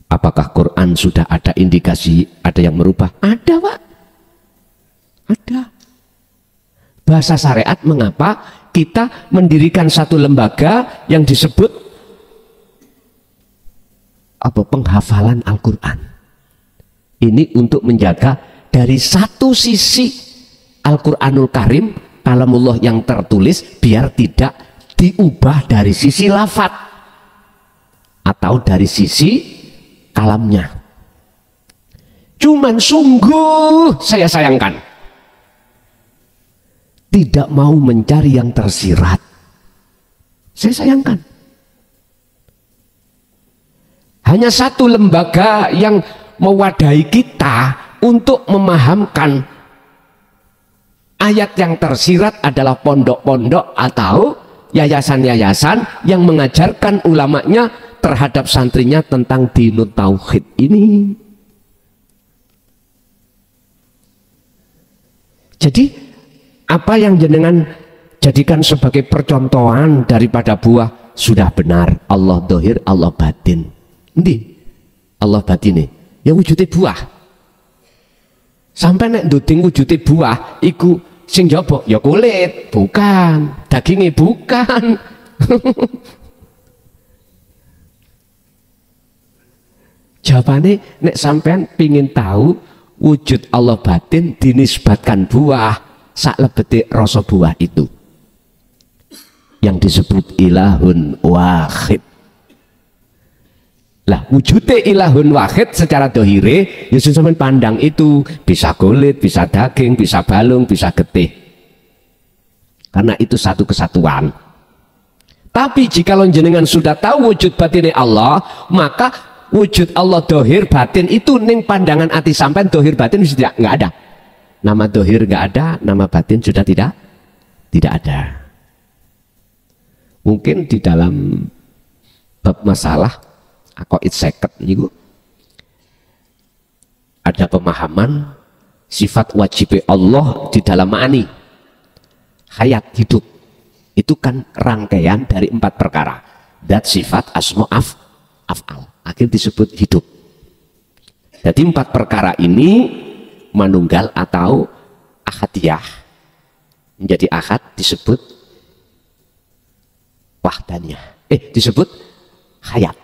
Apakah Quran sudah ada indikasi ada yang merubah? Ada, Pak. Ada. Bahasa syariat, mengapa kita mendirikan satu lembaga yang disebut penghafalan Al-Quran? Ini untuk menjaga dari satu sisi Al-Quranul Karim, kalamullah yang tertulis, biar tidak diubah dari sisi lafaz atau dari sisi kalamnya. Cuman sungguh saya sayangkan, tidak mau mencari yang tersirat. Saya sayangkan. Hanya satu lembaga yang mewadahi kita untuk memahamkan ayat yang tersirat adalah pondok-pondok atau yayasan-yayasan yang mengajarkan ulamanya terhadap santrinya tentang dinut tauhid ini. Jadi apa yang jenengan jadikan sebagai percontohan daripada buah sudah benar. Allah dohir, Allah batin. Nanti Allah batin ya wujudnya buah. Sampai nek nduding wujudnya buah iku sing jaba ya kulit, bukan dagingnya, bukan. Jawabannya, nek sampean pingin tahu wujud Allah batin dinisbatkan buah, sak lebete rasa buah itu yang disebut ilahun wahid. Lah wujudnya ilahun wahid secara dohire ya sampean pandang itu bisa kulit, bisa daging, bisa balung, bisa getih, karena itu satu kesatuan. Tapi jika jenengan sudah tahu wujud batinnya Allah, maka wujud Allah dohir batin itu ning pandangan hati sampean dohir batin sudah nggak ada. Nama dohir nggak ada, nama batin sudah tidak ada. Mungkin di dalam bab masalah aqaid seket niku ada pemahaman sifat wajib Allah di dalam ma'ani hayat hidup itu kan rangkaian dari 4 perkara, dat sifat asma af'al akhir disebut hidup. Jadi 4 perkara ini manunggal atau ahadiyah, menjadi ahad disebut wahdaniyah, disebut hayat.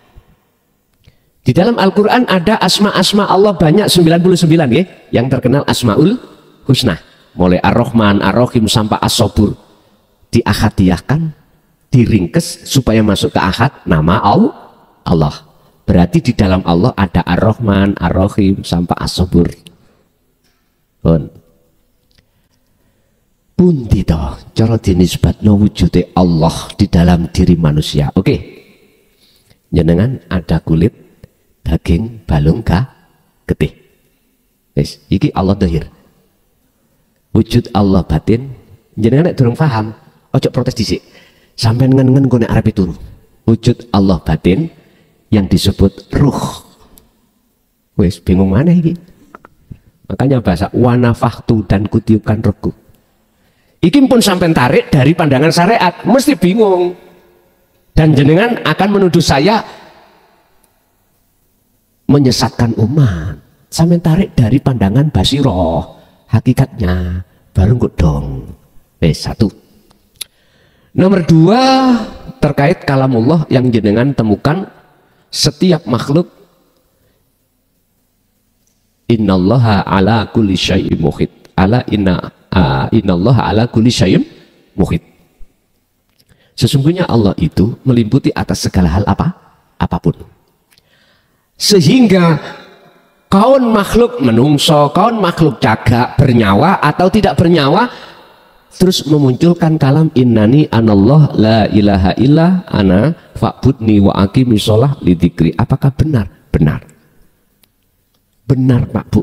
Di dalam Al-Quran ada asma-asma Allah banyak 99 ya, yang terkenal Asmaul Husna, mulai Ar-Rahman, Ar-Rahim sampai As-Sabur, diahadiyahkan, diringkes supaya masuk ke ahad nama Allah. Berarti di dalam Allah ada Ar-Rahman, Ar-Rahim sampai As-Sabur. Pundi to cara dinisbatno wujude Allah di dalam diri manusia. Oke. Jenengan ada kulit, daging, balung, getih. Wis, iki Allah dohir. Wujud Allah batin, jenengan nek durung paham, ojo protes dhisik. Sampeyan ngen-ngen kok nek arep turu. Wujud Allah batin yang disebut ruh. Wis bingung mana iki? Makanya bahasa wanafahtu dan kutiupkan rohku. Iki pun sampeyan tarik dari pandangan syariat, mesti bingung. Dan jenengan akan menuduh saya menyesatkan umat. Sampeyan tarik dari pandangan basiroh, hakikatnya baru kok dong. Satu. Nomor 2 terkait kalamullah yang jenengan temukan setiap makhluk innallaha ala kulli syai'in muhit. Innallaha ala kulli syai'in muhit. Sesungguhnya Allah itu meliputi atas segala hal apapun. Sehingga kaun makhluk menungso, kaun makhluk cagak bernyawa atau tidak bernyawa terus memunculkan kalam innani anallah la ilaha illa ana fa'budni wa aqimi sholah lidzikri. Apakah benar? Benar. Benar Pak Bu.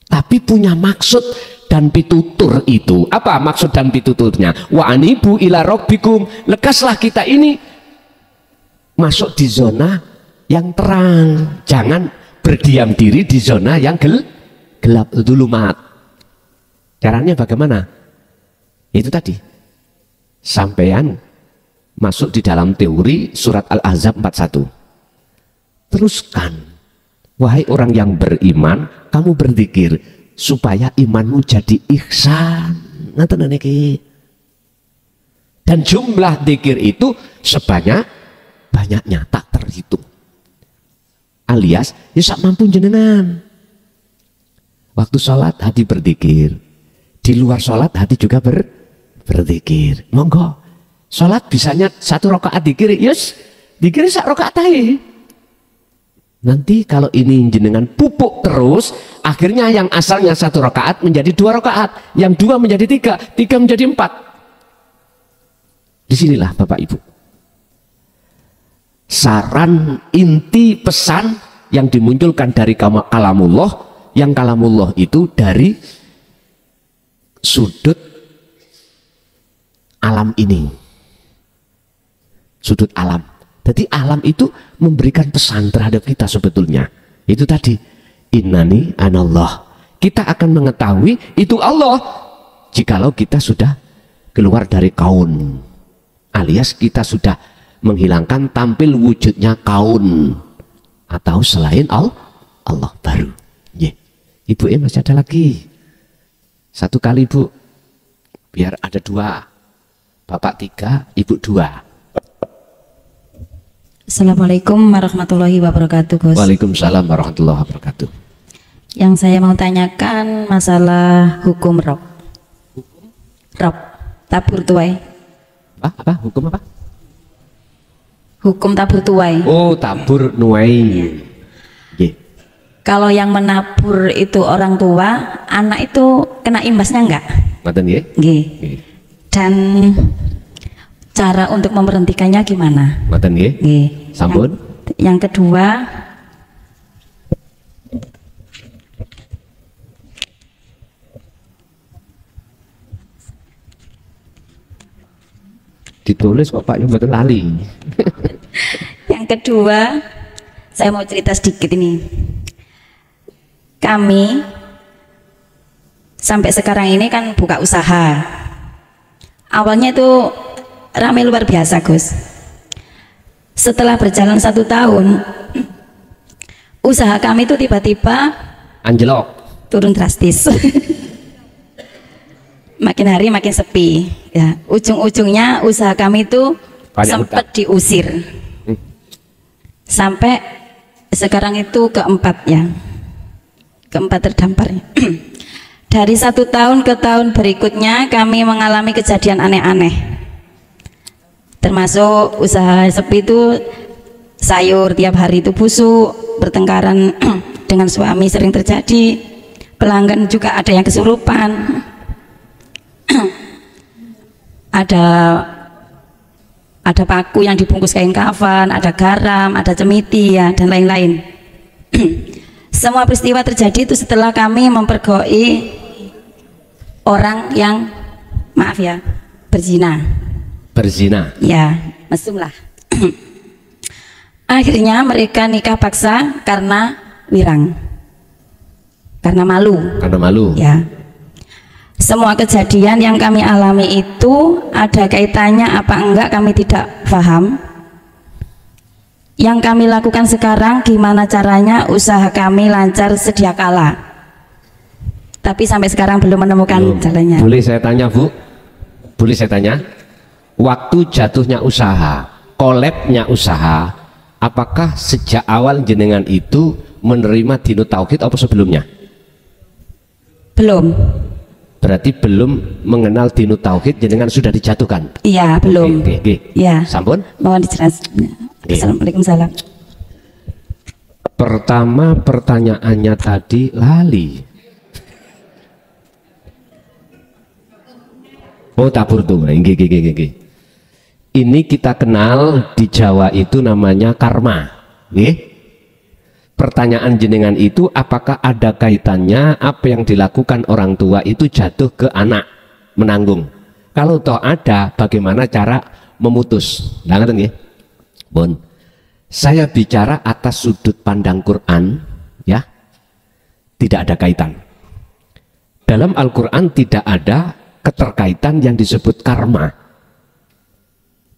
Tapi punya maksud dan pitutur itu. Apa maksud dan pituturnya? Wa anibu ila rabbikum. Lekaslah kita ini masuk di zona yang terang. Jangan berdiam diri di zona yang gelap, dzulumat. Caranya bagaimana? Itu tadi. Sampean masuk di dalam teori surat Al-Ahzab 41. Teruskan. Wahai orang yang beriman, kamu berzikir supaya imanmu jadi ihsan. Dan jumlah zikir itu sebanyak-banyaknya, tak terhitung. Alias ya sak mampu jenengan. Waktu sholat hati berzikir, di luar sholat hati juga berzikir. Monggo sholat bisanya 1 rakaat zikir, yes zikir 1 rakaat aja. Nanti kalau ini jenengan pupuk terus, akhirnya yang asalnya 1 rakaat menjadi 2 rakaat, yang 2 menjadi 3, 3 menjadi 4. Disinilah Bapak Ibu saran inti pesan yang dimunculkan dari kalamullah, yang kalamullah itu dari sudut alam ini, sudut alam. Jadi alam itu memberikan pesan terhadap kita sebetulnya. Itu tadi, innani anallah. Kita akan mengetahui itu Allah jikalau kita sudah keluar dari kaun, alias kita sudah menghilangkan tampil wujudnya kaun atau selain Allah baru. Ibu masih ada lagi 1 kali Bu, biar ada 2, Bapak 3, Ibu 2. Assalamualaikum warahmatullahi wabarakatuh, Gus. Waalaikumsalam warahmatullahi wabarakatuh. Yang saya mau tanyakan masalah hukum rob. Rob tabur tuai. Apa? Hukum apa? Hukum tabur tuai. Oh, tabur nuai. Nggih. Kalau yang menabur itu orang tua, anak itu kena imbasnya enggak? Ngoten nggih? Nggih. Nggih. Dan cara untuk memberhentikannya gimana? Ngoten nggih? Nggih. Sampun. Yang kedua, Ditulis kok Pak, yang betul lali. saya mau cerita sedikit ini. Kami sampai sekarang ini kan buka usaha. Awalnya itu ramai luar biasa, Gus. Setelah berjalan 1 tahun, usaha kami itu tiba-tiba Anjlok. turun drastis. Makin hari makin sepi ya. Ujung-ujungnya usaha kami itu sempat diusir sampai sekarang itu keempat ya, keempat terdampar. Dari 1 tahun ke tahun berikutnya kami mengalami kejadian aneh-aneh, termasuk usaha sepi itu sayur tiap hari itu busuk, bertengkaran dengan suami sering terjadi, pelanggan juga ada yang kesurupan. ada paku yang dibungkus kain kafan, ada garam, ada cemiti ya, dan lain-lain. Semua peristiwa terjadi itu setelah kami mempergoi orang yang, maaf ya, berzina. Berzina. Ya, mesum lah. Akhirnya mereka nikah paksa karena wirang, karena malu. Karena malu. Ya. Semua kejadian yang kami alami itu ada kaitannya apa enggak kami tidak paham. Yang kami lakukan sekarang gimana caranya usaha kami lancar sedia kala. Tapi sampai sekarang belum menemukan jalannya. Boleh saya tanya, Bu? Boleh saya tanya? Waktu jatuhnya usaha, kolabnya usaha, apakah sejak awal jenengan itu menerima dinu tauhid atau sebelumnya? Belum. Berarti belum mengenal dinu tauhid, jenengan sudah dijatuhkan? Iya, belum. Oke. Ya. Sampun? Mohon dijelaskan. Assalamualaikum salam. Pertama pertanyaannya tadi lali. Oh, tabur tuh. Nggih. Ini kita kenal di Jawa itu namanya karma. Nggih. Pertanyaan jenengan itu apakah ada kaitannya apa yang dilakukan orang tua itu jatuh ke anak menanggung? Kalau toh ada, bagaimana cara memutus? Nah, ngerti nggih? Bon. Saya bicara atas sudut pandang Quran, ya. Tidak ada kaitan. Dalam Al-Qur'an tidak ada keterkaitan yang disebut karma.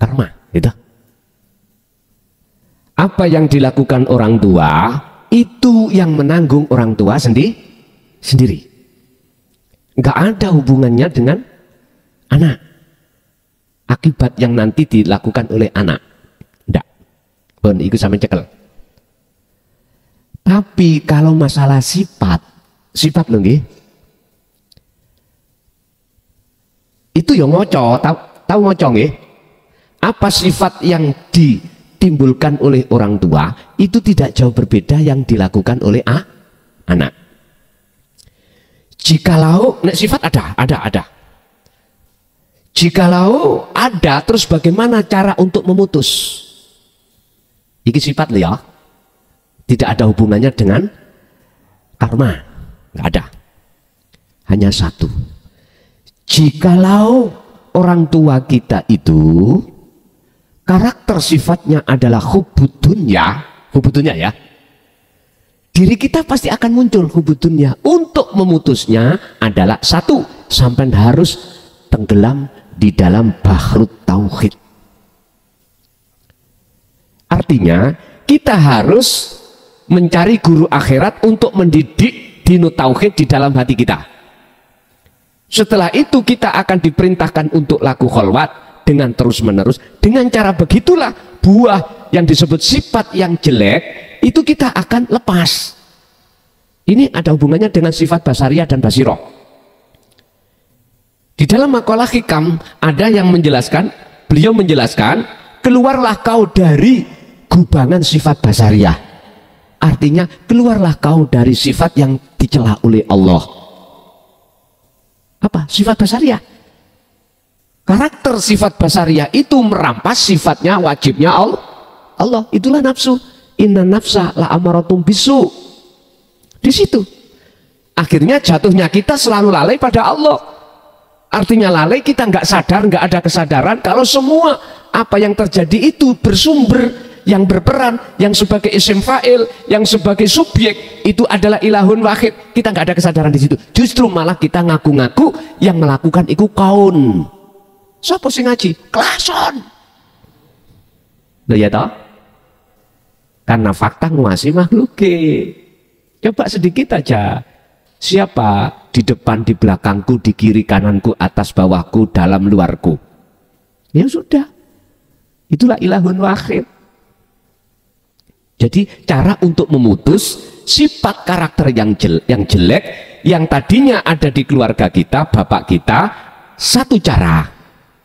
Karma, gitu. Apa yang dilakukan orang tua itu yang menanggung orang tua sendiri. Nggak ada hubungannya dengan anak. Akibat yang nanti dilakukan oleh anak. Nggak. Bon, ikut sampai cekel. Tapi kalau masalah sifat loh nggih. Itu yang ngoco, tahu ngoco nggih? Apa sifat yang ditimbulkan oleh orang tua itu tidak jauh berbeda yang dilakukan oleh anak. Jikalau sifat ada. Jikalau ada, terus bagaimana cara untuk memutus? Ini sifat ya, tidak ada hubungannya dengan karma, nggak ada. Hanya satu. Jikalau orang tua kita itu karakter sifatnya adalah hubudunya ya, diri kita pasti akan muncul hubudunya. Untuk memutusnya adalah satu, sampai harus tenggelam di dalam bahrut tauhid. Artinya kita harus mencari guru akhirat untuk mendidik dinu tauhid di dalam hati kita. Setelah itu kita akan diperintahkan untuk laku kholwat dengan terus menerus. Dengan cara begitulah buah yang disebut sifat yang jelek itu kita akan lepas. Ini ada hubungannya dengan sifat basariyah dan basiroh. Di dalam makalah hikam ada yang menjelaskan, beliau menjelaskan keluarlah kau dari gubangan sifat basariah. Artinya keluarlah kau dari sifat yang dicela oleh Allah. Apa? Sifat basariah. Karakter sifat basariah itu merampas sifatnya wajibnya Allah. Itulah nafsu. Inna nafsa la amaratum bisu. Di situ. Akhirnya jatuhnya kita selalu lalai pada Allah. Artinya lalai, kita nggak sadar, nggak ada kesadaran kalau semua apa yang terjadi itu bersumber, yang berperan, yang sebagai isim fa'il, yang sebagai subjek itu adalah ilahun wahid. Kita nggak ada kesadaran di situ. Justru malah kita ngaku-ngaku yang melakukan itu kaun. Siapa sih ngaji? Klason. Loh ya toh? Karena fakta nguasai makhluk. Coba sedikit aja. Siapa di depan, di belakangku, di kiri kananku, atas bawahku, dalam luarku? Ya sudah. Itulah ilahun wahid. Jadi cara untuk memutus sifat karakter yang jelek, yang tadinya ada di keluarga kita, bapak kita, satu cara,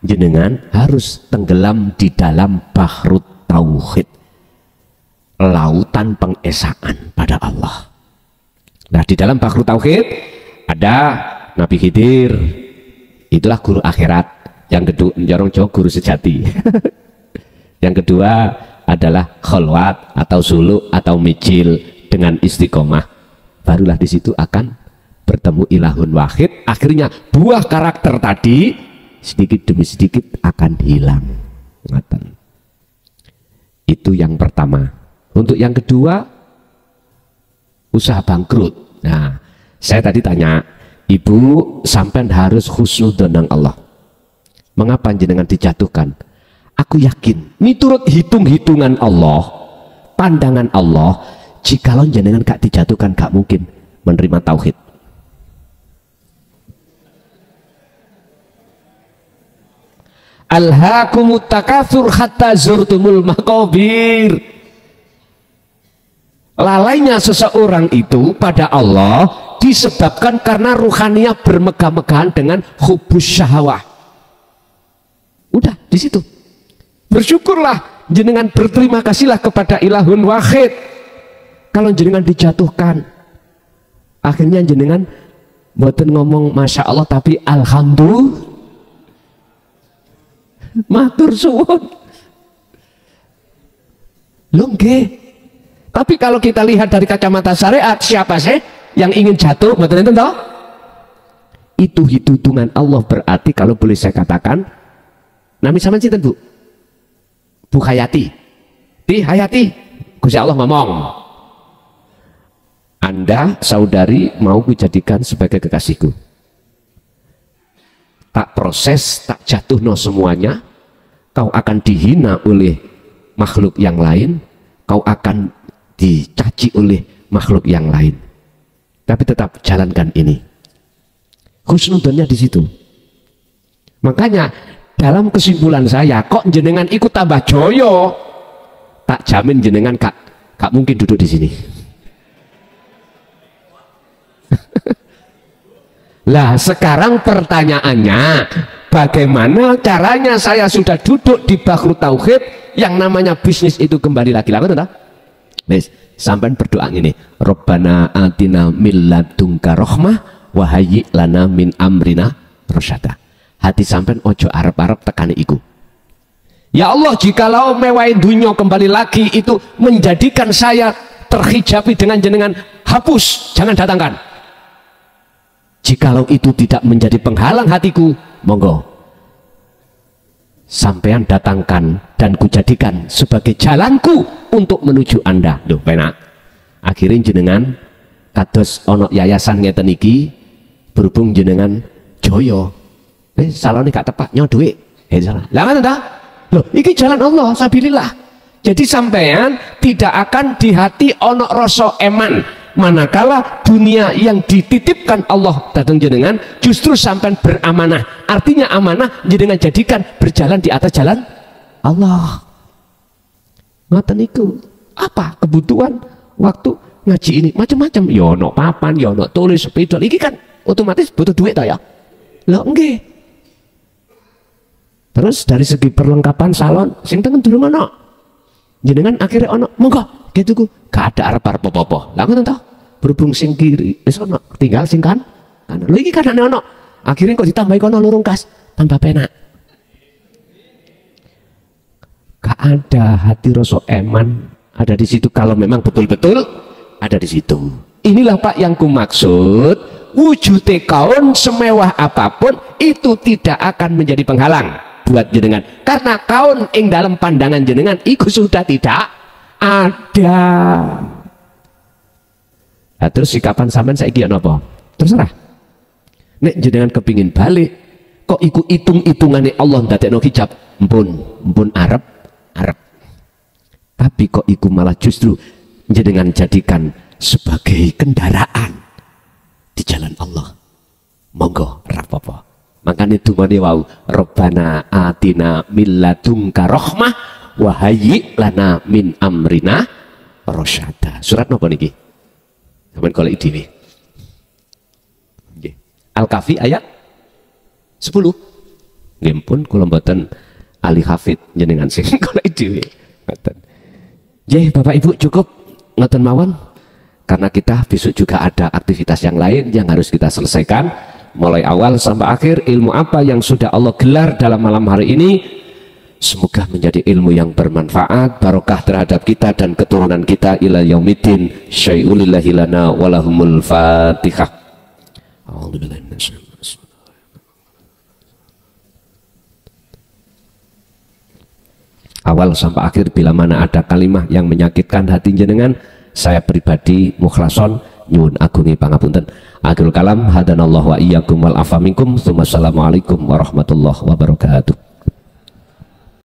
jenengan harus tenggelam di dalam bahrut tauhid, lautan pengesaan pada Allah. Nah, di dalam bahrut tauhid ada Nabi Khidir, itulah guru akhirat. Yang kedua, jorong jauh guru sejati. Yang kedua adalah kholwat atau suluk atau micil dengan istiqomah. Barulah di situ akan bertemu ilahun wahid. Akhirnya buah karakter tadi sedikit demi sedikit akan hilang. Itu yang pertama. Untuk yang kedua, usaha bangkrut. Nah, saya tadi tanya, ibu sampean harus husnudzon nang Allah. Mengapa jenengan dijatuhkan? Aku yakin, miturut hitung-hitungan Allah, pandangan Allah, jikalau jenengan gak dijatuhkan gak mungkin menerima tauhid. Alhaakumut takatsur hatta zurtumul maqabir. Lalainya seseorang itu pada Allah disebabkan karena ruhaniah bermegah-megahan dengan hubus syahwah. Udah di situ. Bersyukurlah, jenengan berterima kasihlah kepada ilahun wahid. Kalau jenengan dijatuhkan, akhirnya jenengan buatan ngomong masya Allah tapi alhamdulillah, matur suwun. Longge. Tapi kalau kita lihat dari kacamata syariat, siapa sih yang ingin jatuh? Betul itu toh? Itu hitungan Allah, berarti kalau boleh saya katakan, nami sama cinta Bu Hayati, Ti Hayati, Gusti Allah ngomong, Anda saudari mau kujadikan sebagai kekasihku. Tak proses, tak jatuh no semuanya, kau akan dihina oleh makhluk yang lain, kau akan dicaci oleh makhluk yang lain, tapi tetap jalankan ini. Husnudzonnya di situ. Makanya dalam kesimpulan saya, kok jenengan ikut tambah joyo, tak jamin jenengan gak mungkin duduk di sini. Lah sekarang pertanyaannya, bagaimana caranya saya sudah duduk di bahrut tauhid, yang namanya bisnis itu kembali lagi laku tuh? Wes, sampai berdoa ini, Rabbana atina min ladunka rahmah wa hayyi lana min amrina rasyada. Hati sampean ojo arep-arep tekani iku. Ya Allah, jikalau mewah dunia kembali lagi itu menjadikan saya terhijabi dengan jenengan, hapus, jangan datangkan. Jikalau itu tidak menjadi penghalang hatiku, monggo sampean datangkan dan kujadikan sebagai jalanku untuk menuju Anda. Loh, penak. Akhirnya jenengan kados ono yayasan ngeten iki, berhubung jenengan joyo. Salone gak tepat nyo duit. Salah. Lah ngono ta? Loh, iki jalan Allah sabilillah. Jadi sampean tidak akan di hati ono rasa eman. Manakala dunia yang dititipkan Allah datang jenengan justru sampean beramanah. Artinya amanah jenengan jadikan berjalan di atas jalan Allah. Ngoten niku. Apa kebutuhan waktu ngaji ini macam-macam. Ya ono papan, ya ono tulis sepeda. Iki kan otomatis butuh duit ta ya. Lho nggih. Terus dari segi perlengkapan salon sing tengen durung ono. Jenengan akhirnya ono, monggo gitu ku. Gak ada arep-arep apa-apa. Lah ngoten toh. Berhubung sing kiri wis ono, tinggal sing kan. Lho iki kanane ono. Akhirnya kok ditambahi kono lurung kas, tambah penak. Gak ada hati rasa eman ada di situ kalau memang betul-betul ada di situ. Inilah Pak yang ku maksud, wujudnya kaun semewah apapun itu tidak akan menjadi penghalang buat jenengan, karena kaun ing dalam pandangan jenengan itu sudah tidak ada. Nah, terus sikapan sampean saiki ana apa? Terserah. Nek jenengan kepingin balik, kok iku hitung-hitungane Allah ndadekno hijab, mpun arep. Tapi kok iku malah justru jenengan jadikan sebagai kendaraan di jalan Allah. Monggo rapopo. Makanya dumane wau, Rabbana atina min ladunka rahmah wa hayyi lana min amrina rasyada. Surat napa niki? Sampeyan golek dhewe. Nggih. Al-Kahfi ayat 10. Nggih pun kula mboten ahli hafid jenengan sing golek dhewe. Ngoten. Nggih, Bapak Ibu cukup ngoten mawon. Karena kita besok juga ada aktivitas yang lain yang harus kita selesaikan. Mulai awal sampai akhir, ilmu apa yang sudah Allah gelar dalam malam hari ini, semoga menjadi ilmu yang bermanfaat, barokah terhadap kita dan keturunan kita ila yaumiddin. Syai'ulillahi lana walahumul fatihah. Awal sampai akhir, bila mana ada kalimah yang menyakitkan hati jenengan, saya pribadi mukhlason nyuwun agungi pangapunten. Akhirul kalam, hadanallahu wa iyyakum wal afa minkum. Assalamualaikum warahmatullahi wabarakatuh.